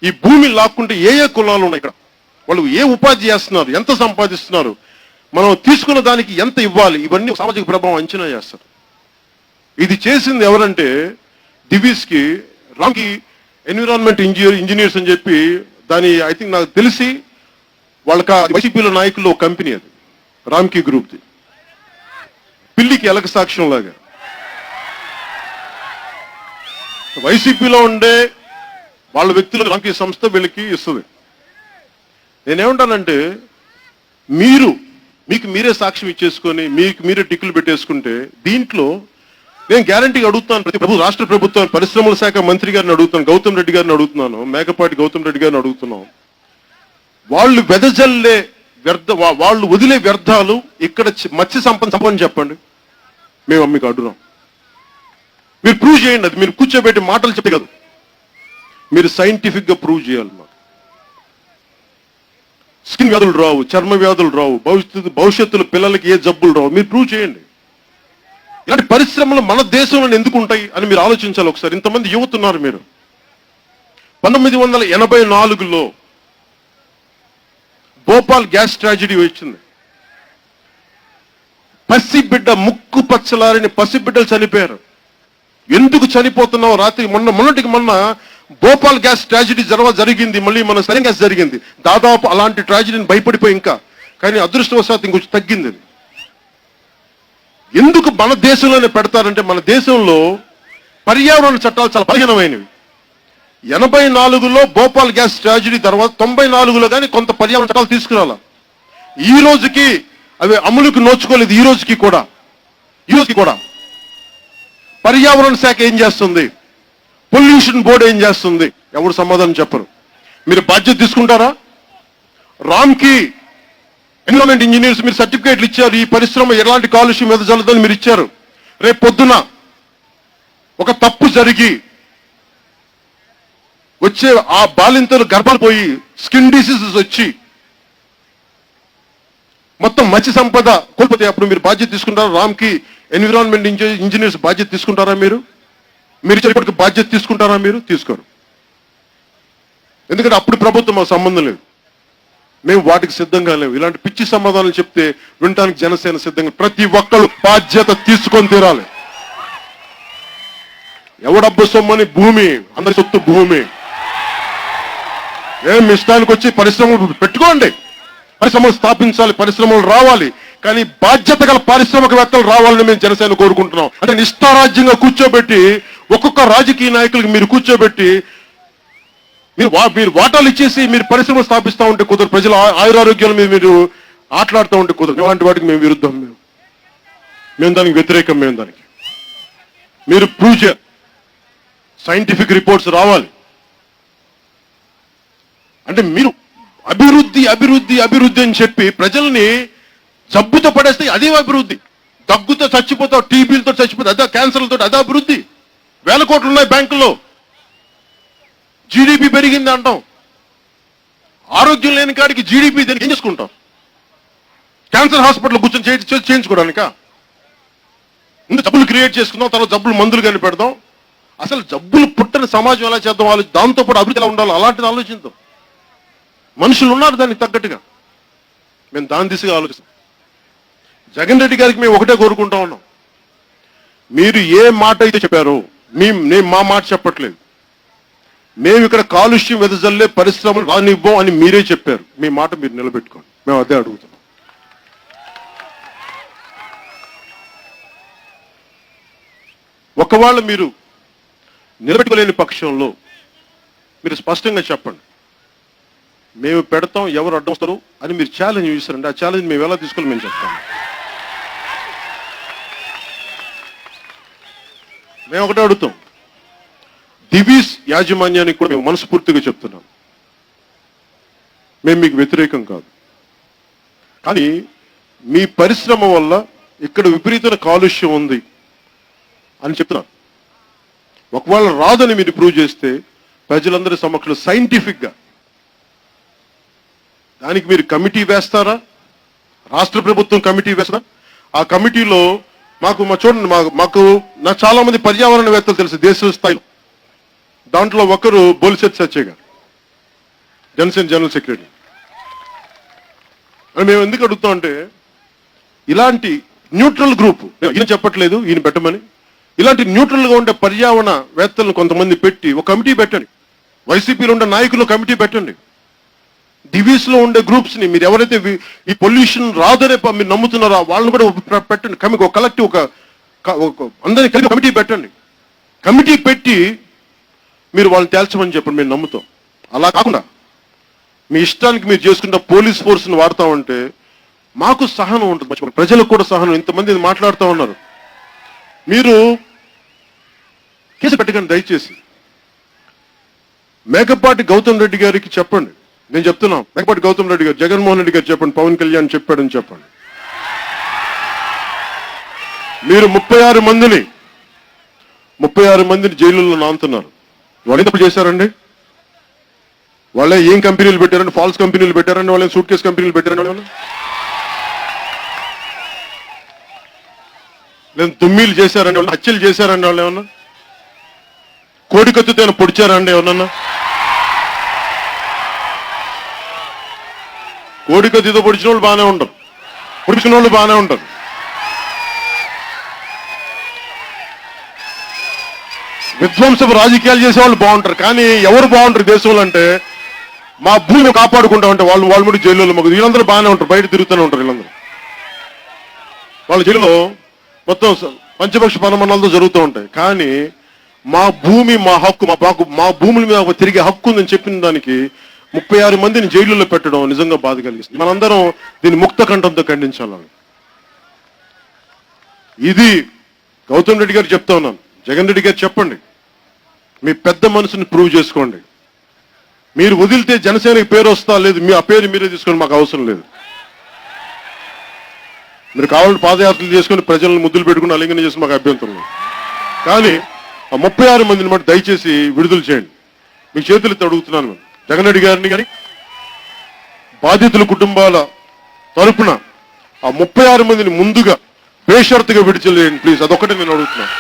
ఈ భూమి లాక్కుంటే ఏ కులాలు ఉన్నాయి, ఇక్కడ వాళ్ళు ఏ ఉపాధి చేస్తున్నారు, ఎంత సంపాదిస్తున్నారు, మనం తీసుకున్న దానికి ఎంత ఇవ్వాలి, ఇవన్నీ సామాజిక ప్రభావం అంచనా చేస్తారు. ఇది చేసింది ఎవరంటే దివీస్ కి రామ్కి ఎన్విరాన్మెంట్ ఇంజనీర్స్ అని చెప్పి దాని ఐ థింక్ నాకు తెలిసి వాళ్ళకి వైసీపీలో నాయకుల్లో ఒక కంపెనీ అది రామ్కీ గ్రూప్ది, పిల్లికి ఎలక సాక్ష్యం లాగా వైసీపీలో ఉండే వాళ్ళ వ్యక్తులకు రామ్కీ సంస్థ వీళ్ళకి ఇస్తుంది. నేనేమంటానంటే మీకు మీరే సాక్ష్యం ఇచ్చేసుకొని మీకు మీరే టిక్కులు పెట్టేసుకుంటే దీంట్లో నేను గ్యారంటీగా అడుగుతున్నాను, రాష్ట్ర ప్రభుత్వం పరిశ్రమల శాఖ మంత్రి గారిని అడుగుతున్నాను, గౌతమ్ రెడ్డి గారిని అడుగుతున్నాను, మేకపాటి గౌతమ్ రెడ్డి గారిని అడుగుతున్నాం. వాళ్ళు వెదజల్లే వాళ్ళు వదిలే వ్యర్థాలు ఇక్కడ మత్స్య సంపద చెప్పండి, మేము మీకు అడుగున్నాం. మీరు ప్రూవ్ చేయండి. అది మీరు కూర్చోబెట్టి మాటలు చెప్పే కదా, మీరు సైంటిఫిక్ గా ప్రూవ్ చేయాలి. మాకు స్కిన్ వ్యాధులు రావు, చర్మ వ్యాధులు రావు, భవిష్యత్తులో పిల్లలకి ఏ జబ్బులు రావు, మీరు ప్రూవ్ చేయండి. ఇలాంటి పరిశ్రమలు మన దేశంలో ఎందుకు ఉంటాయి అని మీరు ఆలోచించాలి ఒకసారి. ఇంతమంది యువత ఉన్నారు. మీరు 1984లో భోపాల్ గ్యాస్ ట్రాజడీ వచ్చింది. పసిబిడ్డ ముక్కు పచ్చలారని పసిబిడ్డలు చనిపోయారు. ఎందుకు చనిపోతున్నావు? రాత్రి మొన్నటికి మొన్న భోపాల్ గ్యాస్ ట్రాజడీ జరిగింది, మళ్ళీ మన సరైన గ్యాస్ జరిగింది. దాదాపు అలాంటి ట్రాజడీని భయపడిపోయి ఇంకా, కానీ అదృష్టవశాత్తు ఇంకొంచెం తగ్గింది. ఎందుకు మన దేశంలోనే పెడతారంటే మన దేశంలో పర్యావరణ చట్టాలు చాలా బలహీనమైనవి. 84లో భోపాల్ గ్యాస్ ట్రాజడీ తర్వాత 94లో కానీ కొంత పర్యావరణ చట్టాలు తీసుకురాల. ఈ రోజుకి అవి అమలుకు నోచుకోలేదు. ఈ రోజుకి కూడా పర్యావరణ శాఖ ఏం చేస్తుంది? పొల్యూషన్ బోర్డు ఏం చేస్తుంది? ఎవరు సమాధానం చెప్పరు. మీరు బాధ్యత తీసుకుంటారా? రామ్కీ ఎన్విరాన్మెంట్ ఇంజనీర్స్ మీరు సర్టిఫికేట్లు ఇచ్చారు, ఈ పరిశ్రమ ఎలాంటి కాలుష్యం వెదజల్లదని మీరు ఇచ్చారు. రేపు పొద్దున ఒక తప్పు జరిగి వచ్చే ఆ బాలింతలు గర్భాలు పోయి స్కిన్ డిసీజెస్ వచ్చి మొత్తం మత్స్య సంపద కోల్పోతే అప్పుడు మీరు బాధ్యత తీసుకుంటారా? రామ్కీ ఎన్విరాన్మెంట్ ఇంజనీర్స్ బాధ్యత తీసుకుంటారా? మీరు ఇప్పటికి బాధ్యత తీసుకుంటారా? మీరు తీసుకోరు. ఎందుకంటే అప్పుడు ప్రభుత్వం మాకు సంబంధం లేదు, మేము వాటికి సిద్ధంగా లేవు. ఇలాంటి పిచ్చి సమాధానాలు చెప్తే వినటానికి జనసేన సిద్ధంగా. ప్రతి ఒక్కరు బాధ్యత తీసుకొని తీరాలి. ఎవడబ్బు సొమ్మని భూమి, అందరి సొత్తు భూమి. ఏం ఇష్టానికి వచ్చి పరిశ్రమలు పెట్టుకోండి, పరిశ్రమలు స్థాపించాలి, పరిశ్రమలు రావాలి, కానీ బాధ్యత గల పారిశ్రామికవేత్తలు రావాలని మేము జనసేన కోరుకుంటున్నాం. అంటే నిష్ఠారాజ్యంగా కూర్చోబెట్టి ఒక్కొక్క రాజకీయ నాయకులకు మీరు కూర్చోబెట్టి మీరు వాటాలు ఇచ్చేసి మీరు పరిశ్రమలు స్థాపిస్తూ ఉంటే కుదరదు. ప్రజల ఆయురారోగ్యాల మీద మీరు ఆటలాడుతూ ఉంటే కుదరదు. ఇలాంటి వాటికి మేము విరుద్ధం, మేము దానికి వ్యతిరేకం. దానికి మీరు ప్రూవ్ చేయాలి, సైంటిఫిక్ రిపోర్ట్స్ రావాలి. అంటే మీరు అభివృద్ధి అభివృద్ధి అభివృద్ధి అని చెప్పి ప్రజల్ని జబ్బుతో పడేస్తే అదే అభివృద్ధి. దగ్గుతో చచ్చిపోతావు, టీబీలతో చచ్చిపోతావు, అదే క్యాన్సర్లతో, అదే అభివృద్ధి. 1000 కోట్లు ఉన్నాయి బ్యాంకుల్లో, జీడిపి పెరిగింది అంటాం. ఆరోగ్యం లేని కాడికి జీడిపి దానికి ఏం చేసుకుంటాం? క్యాన్సర్ హాస్పిటల్ కూర్చొని చేయించుకోవడానిక? ముందు జబ్బులు క్రియేట్ చేసుకుందాం, తర్వాత జబ్బులు మందులు కానీ పెడదాం. అసలు జబ్బులు పుట్టని సమాజం ఎలా చేద్దాం, దాంతో పాటు అభివృద్ధి ఎలా ఉండాలో అలాంటిది ఆలోచిద్దాం. మనుషులు ఉన్నారు దానికి తగ్గట్టుగా, మేము దాని దిశగా ఆలోచిస్తాం. జగన్ రెడ్డి గారికి మేము ఒకటే కోరుకుంటా ఉన్నాం, మీరు ఏ మాట అయితే చెప్పారో నేను మా మాట చెప్పట్లేదు. మేము ఇక్కడ కాలుష్యం వెదజల్లే పరిశ్రమలు రానివ్వం అని మీరే చెప్పారు. మీ మాట మీరు నిలబెట్టుకోండి, మేము అదే అడుగుతున్నాం. ఒకవేళ మీరు నిలబెట్టుకోలేని పక్షంలో మీరు స్పష్టంగా చెప్పండి, మేము పెడతాం, ఎవరు అడ్డం వస్తారు అని మీరు ఛాలెంజ్ చేస్తారండి. ఆ ఛాలెంజ్ మేము ఎలా తీసుకోవాలి మేము చెప్తాం. మేము ఒకటే అడుగుతాం, దివీస్ యాజమాన్యానికి కూడా మేము మనస్ఫూర్తిగా చెప్తున్నాం, మేము మీకు వ్యతిరేకం కాదు, కానీ మీ పరిశ్రమ వల్ల ఇక్కడ విపరీతమైన కాలుష్యం ఉంది అని చెప్తున్నారు. ఒకవేళ రాదని మీరు ప్రూవ్ చేస్తే ప్రజలందరి సమక్షంలో సైంటిఫిక్గా దానికి మీరు కమిటీ వేస్తారా? రాష్ట్ర ప్రభుత్వం కమిటీ వేస్తారా? ఆ కమిటీలో చూడండి, నాకు చాలా మంది పర్యావరణవేత్తలు తెలుసు దేశ స్థాయిలో. దాంట్లో ఒకరు బొలిశెట్టి సత్య గారు, జనసేన జనరల్ సెక్రటరీ. అని మేము ఎందుకు అడుగుతాం అంటే, ఇలాంటి న్యూట్రల్ గ్రూప్, ఈయన చెప్పట్లేదు ఈయన పెట్టమని, ఇలాంటి న్యూట్రల్గా ఉండే పర్యావరణ వేత్తలను కొంతమంది పెట్టి ఒక కమిటీ పెట్టండి. వైసీపీలో ఉండే నాయకులు కమిటీ పెట్టండి. డివీస్ లో ఉండే గ్రూప్స్ ని మీరు ఎవరైతే ఈ పొల్యూషన్ రాదనే మీరు నమ్ముతున్నారో వాళ్ళని కూడా పెట్టండి. ఒక కలెక్టివ్ అందరినీ కలిపి కమిటీ పెట్టండి. కమిటీ పెట్టి మీరు వాళ్ళని తేల్చమని చెప్పండి. మేము నమ్ముతాం. అలా కాకుండా మీ ఇష్టానికి మీరు చేసుకుంటే పోలీస్ ఫోర్స్ని వాడతామంటే మాకు సహనం ఉంటుంది, ప్రజలకు కూడా సహనం. ఇంతమంది మాట్లాడుతూ ఉన్నారు. మీరు కేసు పెట్టకండి దయచేసి. మేకపాటి గౌతమ్ రెడ్డి గారికి చెప్పండి. నేను చెప్తున్నా, మేకపాటి గౌతమ్ రెడ్డి గారు, జగన్మోహన్ రెడ్డి గారు చెప్పండి, పవన్ కళ్యాణ్ చెప్పాడని చెప్పండి. మీరు 36 మందిని జైలులో నాంతున్నారు. వాళ్ళు ఎందుకు చేశారండి? వాళ్ళే ఏం కంపెనీలు పెట్టారండి? ఫాల్స్ కంపెనీలు పెట్టారండి? వాళ్ళే సూట్ కేసు కంపెనీలు పెట్టారండి? వాళ్ళు లేదు తుమ్మీలు చేశారండి? వాళ్ళు హత్యలు చేశారండి? వాళ్ళు ఏమన్నా కోడికత్తుతో పొడిచారండి? ఏమన్నా కోడికత్తితో పొడిచిన వాళ్ళు బాగానే ఉంటారు, పొడిచిన వాళ్ళు బాగానే ఉంటారు. విధ్వంసపు రాజకీయాలు చేసే వాళ్ళు బాగుంటారు. కానీ ఎవరు బాగుంటారు దేశంలో అంటే, మా భూమిని కాపాడుకుంటామంటే వాళ్ళు కూడా జైల్లో మాకు వీళ్ళందరూ బాగానే ఉంటారు, బయట తిరుగుతూనే ఉంటారు. వీళ్ళందరూ వాళ్ళ జైల్లో మొత్తం పంచపక్ష పరమాణాలతో జరుగుతూ ఉంటాయి. కానీ మా భూమి, మా హక్కు, మా భూముల మీద తిరిగే హక్కు ఉందని చెప్పిన దానికి 36 మందిని జైలులో పెట్టడం నిజంగా బాధ కలిగిస్తుంది. మనందరం దీన్ని ముక్త కంఠంతో ఖండించాలని. ఇది గౌతమ్ రెడ్డి గారు చెప్తా ఉన్నాను. జగన్ రెడ్డి గారు చెప్పండి, మీ పెద్ద మనసుని ప్రూవ్ చేసుకోండి. మీరు వదిలితే జనసేనకి పేరు వస్తా లేదు, మీ ఆ పేరు మీరే తీసుకోండి, మాకు అవసరం లేదు. మీరు కావాలంటే పాదయాత్రలు చేసుకుని ప్రజలను ముద్దులు పెట్టుకుని అలింగనం చేసి మాకు అభ్యంతరం లేదు. కానీ ఆ 36 మందిని బట్టి దయచేసి విడుదల చేయండి. మీ చేతులెత్తి అడుగుతున్నాను. జగన్ రెడ్డి గారిని కానీ బాధితుల కుటుంబాల తరపున ఆ 36 మందిని ముందుగా బేషరతుగా విడుదల చేయండి ప్లీజ్. అదొక్కటే నేను అడుగుతున్నాను.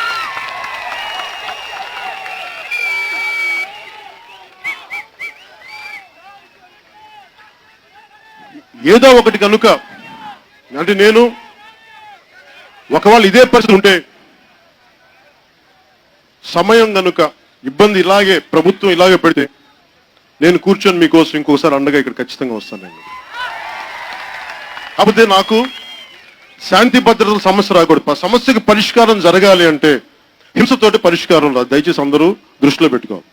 ఏదో ఒకటి కనుక అంటే నేను ఒకవేళ ఇదే పరిస్థితి ఉంటే, సమయం కనుక ఇబ్బంది ఇలాగే ప్రభుత్వం ఇలాగే పెడితే నేను కూర్చొని మీకోసం ఇంకోసారి అండగా ఇక్కడ ఖచ్చితంగా వస్తాను. నేను కాకపోతే నాకు శాంతి భద్రతల సమస్య రాకూడదు. సమస్యకి పరిష్కారం జరగాలి అంటే హింసతోటి పరిష్కారం రాదు. దయచేసి అందరూ దృష్టిలో పెట్టుకోవాలి.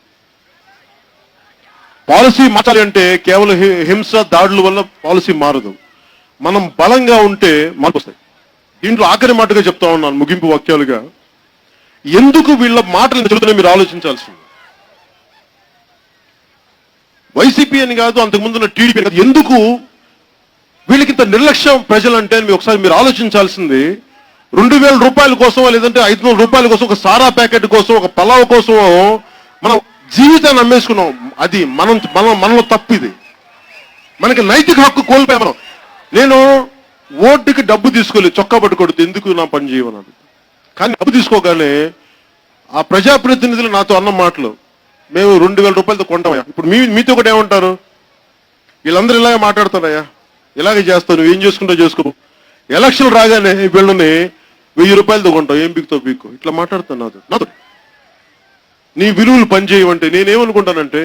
పాలసీ మార్చాలి అంటే కేవలం హింస దాడుల వల్ల పాలసీ మారదు. మనం బలంగా ఉంటే మార్పు వస్తాయి. దీంట్లో ఆఖరి మాటగా చెప్తా ఉన్నాను, ముగింపు వాక్యాలుగా, ఎందుకు వీళ్ళ మాటలు చెబుతున్నాయి మీరు ఆలోచించాల్సింది. వైసీపీ అని కాదు, అంతకుముందున్న టీడీపీ కాదు, ఎందుకు వీళ్ళకి ఇంత నిర్లక్ష్యం ప్రజలంటే ఒకసారి మీరు ఆలోచించాల్సింది. 2000 రూపాయల కోసం, లేదంటే 500 రూపాయల కోసం, ఒక సారా ప్యాకెట్ కోసం, ఒక పలావ్ కోసం మనం జీవితాన్ని అమ్మేసుకున్నాం. అది మనలో తప్పు. ఇది మనకి నైతిక హక్కు కోల్పోయాం మనం. నేను ఓటుకి డబ్బు తీసుకోలేదు, చొక్కా పట్టుకొడుతూ ఎందుకు నా పని చేయమన్నాడు. కానీ డబ్బు తీసుకోగానే ఆ ప్రజాప్రతినిధులు నాతో అన్న మాటలు, మేము 2000 రూపాయలతో కొంటామయ్యా. ఇప్పుడు మీతో కూడా ఏమంటారు, వీళ్ళందరూ ఇలాగే మాట్లాడతారయ్యా, ఇలాగే చేస్తావు, నువ్వు ఏం చేసుకుంటావు చేసుకో, ఎలక్షన్ రాగానే వీళ్ళని 1000 రూపాయలతో కొంటావు, ఏం బిగుతావు బిక్కు, ఇట్లా మాట్లాడుతాను నాతో. నీ విలువలు పనిచేయమంటే నేనేమనుకుంటానంటే,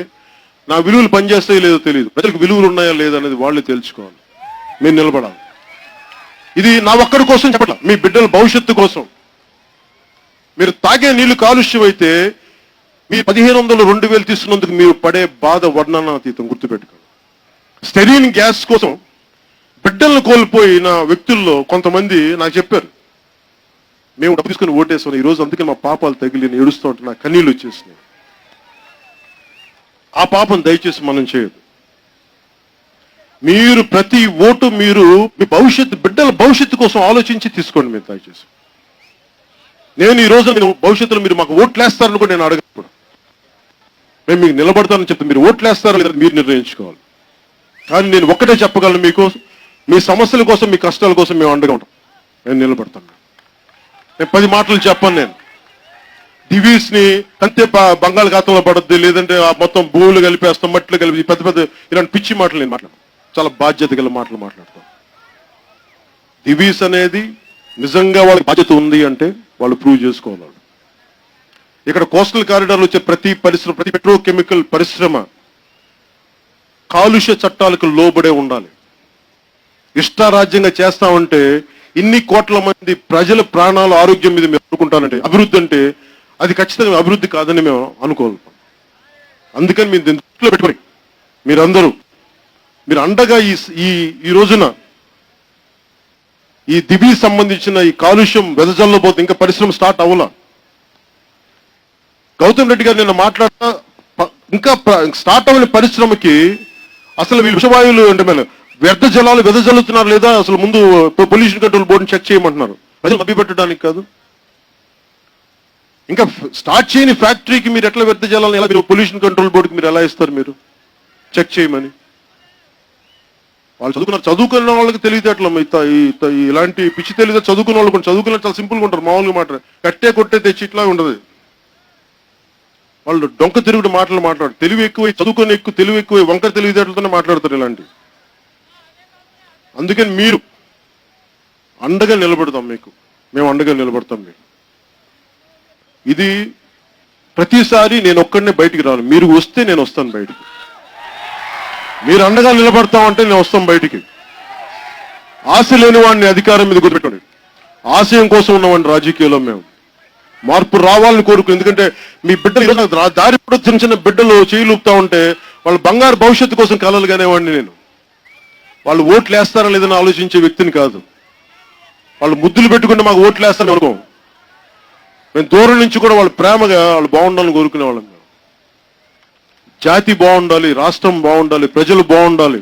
నా విలువలు పనిచేస్తాయో లేదో తెలియదు, ప్రజలకు విలువలు ఉన్నాయో లేదనేది వాళ్ళు తెలుసుకోవాలి. మీరు నిలబడాలి. ఇది నా ఒక్కడి కోసం చెప్పట్లా, మీ బిడ్డల భవిష్యత్తు కోసం. మీరు తాగే నీళ్లు కాలుష్యం అయితే మీ 1500 2000 తీసుకున్నందుకు మీరు పడే బాధ వర్ణనాతీతం, గుర్తుపెట్టుకోండి. స్టెరీన్ గ్యాస్ కోసం బిడ్డలను కోల్పోయిన వ్యక్తుల్లో కొంతమంది నాకు చెప్పారు, మేము డబ్బు తీసుకుని ఓటేసాం ఈరోజు, అందుకే మా పాపాలు తగిలి ఏడుస్తూ ఉంటే నా కన్నీళ్ళు వచ్చేసినాయి. ఆ పాపం దయచేసి మనం చేయదు. మీరు ప్రతి ఓటు మీరు మీ బిడ్డల భవిష్యత్తు కోసం ఆలోచించి తీసుకోండి. మీరు దయచేసి, నేను ఈ రోజు భవిష్యత్తులో మీరు మాకు ఓట్లు వేస్తారని కూడా నేను అడగప్పుడు, మేము మీకు నిలబడతానని చెప్తే మీరు ఓట్లు వేస్తారో లేదా మీరు నిర్ణయించుకోవాలి. కానీ నేను ఒక్కటే చెప్పగలను, మీకు మీ సమస్యల కోసం, మీ కష్టాల కోసం మేము అండగా ఉంటాం, నేను నిలబడతాను. నేను 10 మాటలు చెప్పాను. నేను డివీస్ ని అంతే బంగాళాఖాతంలో పడద్దు, లేదంటే మొత్తం భూములు కలిపేస్తాం, మట్లు కలిపి పెద్ద పెద్ద ఇలాంటి పిచ్చి మాటలు నేను మాట్లాడతాను. చాలా బాధ్యత గల మాటలు మాట్లాడతాం. డివీస్ అనేది నిజంగా వాళ్ళకి బాధ్యత ఉంది అంటే వాళ్ళు ప్రూవ్ చేసుకోవాలి. ఇక్కడ కోస్టల్ కారిడార్లో వచ్చే ప్రతి పెట్రోకెమికల్ పరిశ్రమ కాలుష్య చట్టాలకు లోబడే ఉండాలి. ఇష్టారాజ్యంగా చేస్తామంటే ఇన్ని కోట్ల మంది ప్రజల ప్రాణాలు ఆరోగ్యం మీద మీరు అనుకుంటానంటే అభివృద్ధి అంటే అది ఖచ్చితంగా అభివృద్ధి కాదని మేము అనుకోవాలి. అందుకని మీరు దీన్ని దృష్టిలో పెట్టుకొని మీరందరూ మీరు అండగా ఈ ఈ రోజున ఈ దివి సంబంధించిన ఈ కాలుష్యం వెదజల్లో పోతే ఇంకా పరిశ్రమ స్టార్ట్ అవ్వాల. గౌతమ్ రెడ్డి గారు నిన్న మాట్లాడుతా ఇంకా స్టార్ట్ అవ్వని పరిశ్రమకి అసలు వీళ్ళు విషవాయువులు అంటే మన వ్యర్థ జలాలు వెదజల్లుతున్నారు లేదా అసలు ముందు పొల్యూషన్ కంట్రోల్ బోర్డుని చెక్ చేయమంటున్నారు. ప్రజలు మభ్య పెట్టడానికి కాదు. ఇంకా స్టార్ట్ చేయని ఫ్యాక్టరీకి మీరు ఎట్లా వ్యర్థ జలాలను ఎలా మీరు పొల్యూషన్ కంట్రోల్ బోర్డుకి మీరు ఎలా ఇస్తారు మీరు చెక్ చేయమని? వాళ్ళు చదువుకున్న వాళ్ళకి తెలివితేటలు ఇలాంటి పిచ్చి తెలివితే చదువుకున్న వాళ్ళు కొంచెం చదువుకున్న చాలా సింపుల్గా ఉంటారు. మామూలుగా మాట్లాడారు కట్టే కొట్టే తెచ్చి ఇట్లా ఉండదు. వాళ్ళు డొంక తిరుగుడు మాటలు మాట్లాడు. తెలివి ఎక్కువ చదువుకొని ఎక్కువ తెలివి ఎక్కువ వంకర తెలివితేటలతోనే మాట్లాడతారు ఇలాంటి. అందుకని మీరు అండగా నిలబడతాం మీకు, మేము అండగా నిలబడతాం మీకు. ఇది ప్రతిసారి నేను ఒక్కడనే బయటికి రాను. మీరు వస్తే నేను వస్తాను బయటికి. మీరు అండగా నిలబడతామంటే నేను వస్తాం బయటికి. ఆశ లేని వాడిని అధికారం మీద గుర్తుపెట్టండి. ఆశయం కోసం ఉన్నవాడిని రాజకీయాల్లో మేము మార్పు రావాలని కోరుకు. ఎందుకంటే మీ బిడ్డలు దారి చిన్న చిన్న బిడ్డలు చేయలుపుతా ఉంటే వాళ్ళ బంగారు భవిష్యత్తు కోసం కలలు కానివ్వండి. నేను వాళ్ళు ఓట్లు వేస్తారా లేదని ఆలోచించే వ్యక్తిని కాదు. వాళ్ళు ముద్దులు పెట్టుకుంటే మాకు ఓట్లు వేస్తారని అనుకోం. మేము దూరం నుంచి కూడా వాళ్ళు ప్రేమగా వాళ్ళు బాగుండాలని కోరుకునే వాళ్ళం. జాతి బాగుండాలి, రాష్ట్రం బాగుండాలి, ప్రజలు బాగుండాలి,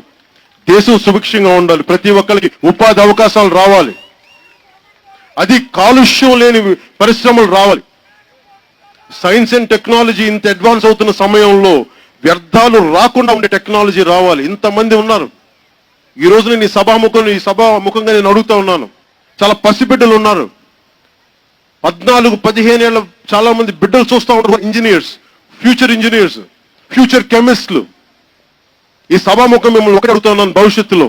దేశం సుభిక్షంగా ఉండాలి, ప్రతి ఒక్కరికి ఉపాధి అవకాశాలు రావాలి, అది కాలుష్యం లేని పరిశ్రమలు రావాలి. సైన్స్ అండ్ టెక్నాలజీ ఇంత అడ్వాన్స్ అవుతున్న సమయంలో వ్యర్థాలు రాకుండా ఉండే టెక్నాలజీ రావాలి. ఇంతమంది ఉన్నారు. ఈ రోజు నేను ఈ సభాముఖంగా నేను అడుగుతా ఉన్నాను. చాలా పసిబిడ్డలు ఉన్నారు. 14-15 ఏళ్ళ చాలా మంది బిడ్డలు చూస్తూ ఉంటారు. ఇంజనీర్స్, ఫ్యూచర్ ఇంజనీర్స్, ఫ్యూచర్ కెమిస్టులు. ఈ సభాముఖం మిమ్మల్ని ఒకటి అడుగుతా ఉన్నాను. భవిష్యత్తులో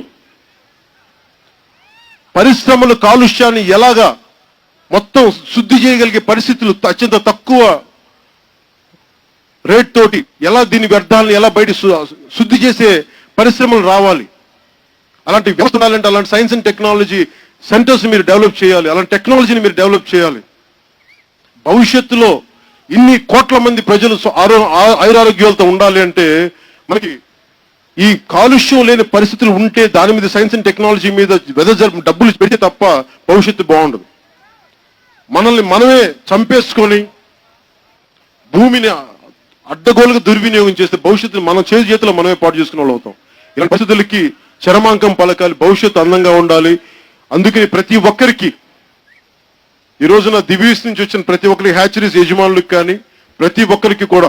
పరిశ్రమల కాలుష్యాన్ని ఎలాగా మొత్తం శుద్ధి చేయగలిగే పరిస్థితులు అత్యంత తక్కువ రేట్ తోటి ఎలా దీని వ్యర్థాలను ఎలా బయట శుద్ధి చేసే పరిశ్రమలు రావాలి. అలాంటి వ్యవస్థ ఉండాలంటే అలాంటి సైన్స్ అండ్ టెక్నాలజీ సెంటర్స్ మీరు డెవలప్ చేయాలి. అలాంటి టెక్నాలజీని మీరు డెవలప్ చేయాలి. భవిష్యత్తులో ఇన్ని కోట్ల మంది ప్రజలు ఆయురారోగ్యాలతో ఉండాలి అంటే మనకి ఈ కాలుష్యం లేని పరిస్థితులు ఉంటే దాని మీద సైన్స్ అండ్ టెక్నాలజీ మీద డబ్బులు పెడితే తప్ప భవిష్యత్తు బాగుండదు. మనల్ని మనమే చంపేసుకొని భూమిని అడ్డగోలుగా దుర్వినియోగం చేస్తే భవిష్యత్తుని మనం చేతిలో మనమే పాటు చేసుకునే వాళ్ళు అవుతాం. ఇలాంటి పరిస్థితులకి చరమాంకం పలకాలి. భవిష్యత్తు అందంగా ఉండాలి. అందుకని ప్రతి ఒక్కరికి ఈ రోజున దివీస్ నుంచి వచ్చిన ప్రతి ఒక్కరికి హ్యాచరీస్ యజమానులకు కానీ ప్రతి ఒక్కరికి కూడా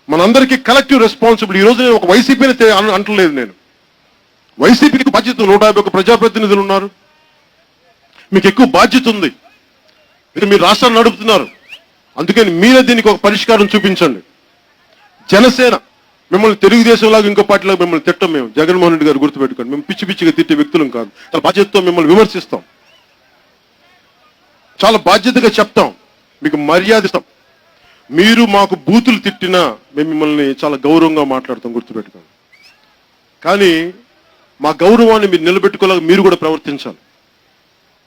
మనందరికీ కలెక్టివ్ రెస్పాన్సిబిలిటీ. ఈ రోజు నేను ఒక వైసీపీని అంటలేదు. నేను వైసీపీకి బాధ్యత 151 ప్రజాప్రతినిధులు ఉన్నారు. మీకు ఎక్కువ బాధ్యత ఉంది. మీరు రాష్ట్రాన్ని నడుపుతున్నారు. అందుకని మీరే దీనికి ఒక పరిష్కారం చూపించండి. జనసేన మిమ్మల్ని తెలుగుదేశం లాగా ఇంకో పార్టీలాగా మిమ్మల్ని తిట్టం. మేము జగన్మోహన్ రెడ్డి గారు గుర్తుపెట్టుకోండి. మేము పిచ్చి పిచ్చిగా తిట్టే వ్యక్తులం కాదు. చాలా బాధ్యతతో మిమ్మల్ని విమర్శిస్తాం. చాలా బాధ్యతగా చెప్తాం. మీకు మర్యాద ఇస్తాం. మీరు మాకు బూతులు తిట్టినా మేము మిమ్మల్ని చాలా గౌరవంగా మాట్లాడతాం. గుర్తుపెట్టుకోండి. కానీ మా గౌరవాన్ని మీరు నిలబెట్టుకోలేక మీరు కూడా ప్రవర్తించాలి.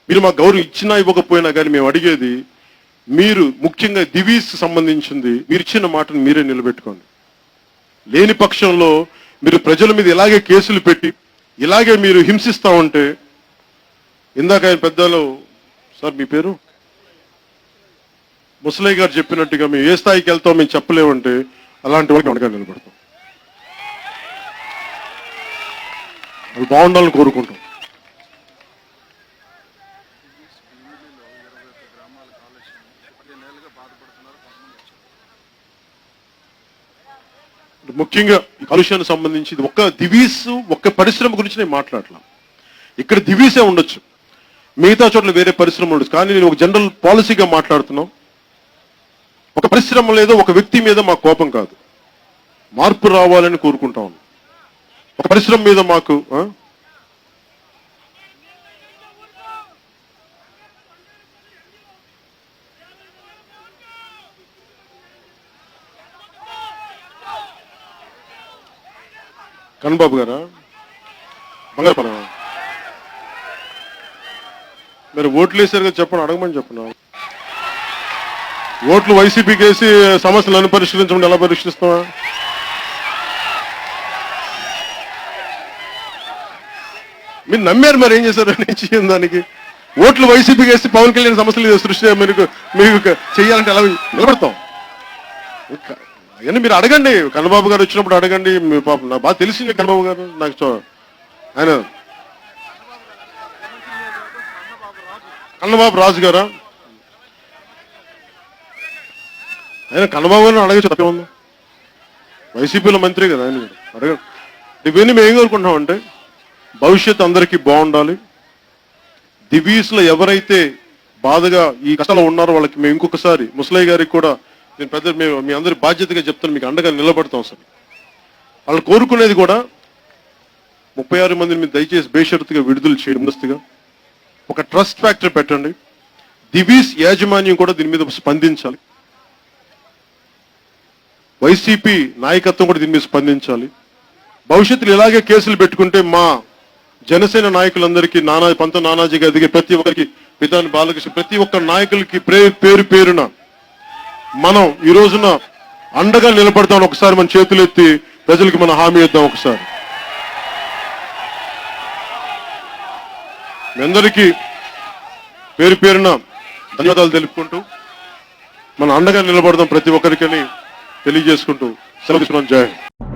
మీరు మా గౌరవం ఇచ్చినా ఇవ్వకపోయినా కానీ మేము అడిగేది మీరు ముఖ్యంగా దివీస్ సంబంధించింది మీరు ఇచ్చిన మాటను మీరే నిలబెట్టుకోండి. లేని పక్షంలో మీరు ప్రజల మీద ఇలాగే కేసులు పెట్టి ఇలాగే మీరు హింసిస్తా ఉంటే ఇందాక ఆయన పెద్దలు సార్ మీ పేరు ముసలయ్య గారు చెప్పినట్టుగా మేము ఏ స్థాయికి వెళ్తాం మేము చెప్పలేమంటే అలాంటి వాళ్ళకి అండగా నిలబడతాం. వాళ్ళు బాగుండాలని కోరుకుంటాం. ముఖ్యంగా ఈ కాలుష్యానికి సంబంధించి ఒక్క దివీస్ ఒక్క పరిశ్రమ గురించి నేను మాట్లాడలా. ఇక్కడ దివీసే ఉండొచ్చు, మిగతా చోట్ల వేరే పరిశ్రమ ఉండొచ్చు. కానీ నేను ఒక జనరల్ పాలసీగా మాట్లాడుతున్నాం. ఒక పరిశ్రమ లేదో ఒక వ్యక్తి మీద మా కోపం కాదు, మార్పు రావాలని కోరుకుంటా ఉన్నాం. ఒక పరిశ్రమ మీద మాకు కన్నబాబు గారా? బంగారపురం మీరు ఓట్లు వేసారు కదా, చెప్పండి, అడగమని చెప్పను. ఓట్లు వైసీపీకి వేసి సమస్యలను పరిష్కరించడం ఎలా పరిష్కరిస్తావా? మీరు నమ్మారు, మరి ఏం చేశారు? నేను చేయను దానికి. ఓట్లు వైసీపీకి వేసి పవన్ కళ్యాణ్ సమస్యలు సృష్టి మీకు చెయ్యాలంటే ఎలా నిలబడతాం? అవన్నీ మీరు అడగండి, కన్నబాబు గారు వచ్చినప్పుడు అడగండి. మీ పాపం నాకు బాగా తెలిసింది కన్నబాబు గారు. నాకు ఆయన కన్నబాబు రాజు గారా? ఆయన కన్నబాబు గారిని అడగచ్చు, తప్పేముంది? వైసీపీలో మంత్రి కదా ఆయన, అడగండి. ఇవన్నీ మేము ఏం కోరుకుంటున్నామంటే భవిష్యత్తు అందరికీ బాగుండాలి. దివీస్లో ఎవరైతే బాధగా ఈ కష్టాలు ఉన్నారో వాళ్ళకి మేము ఇంకొకసారి ముసలయ్య గారికి కూడా నేను మేము మీ అందరి బాధ్యతగా చెప్తాను, మీకు అండగా నిలబడతాం సార్. వాళ్ళు కోరుకునేది కూడా 36 మందిని మీరు దయచేసి బేషరతుగా విడుదల చేయడం, ముందస్తుగా ఒక ట్రస్ట్ ఫ్యాక్టరీ పెట్టండి. దివీస్ యాజమాన్యం కూడా దీని మీద స్పందించాలి. వైసీపీ నాయకత్వం కూడా దీని మీద స్పందించాలి. భవిష్యత్తులో ఇలాగే కేసులు పెట్టుకుంటే మా జనసేన నాయకులందరికీ పంత నానాజీగా ఎదిగే ప్రతి ఒక్కరికి, పితాని బాలకృష్ణ, ప్రతి ఒక్క నాయకులకి పేరు పేరున మనం ఈ రోజున అండగా నిలబడతాం. ఒకసారి మన చేతులు ఎత్తి ప్రజలకి మనం హామీ ఇద్దాం. ఒకసారి మీ అందరికీ పేరు పేరున ధన్యవాదాలు తెలుపుకుంటూ మన అండగా నిలబడదాం ప్రతి ఒక్కరికని తెలియజేసుకుంటూ సెలవు తీసుకున్నాం. జై హింద్.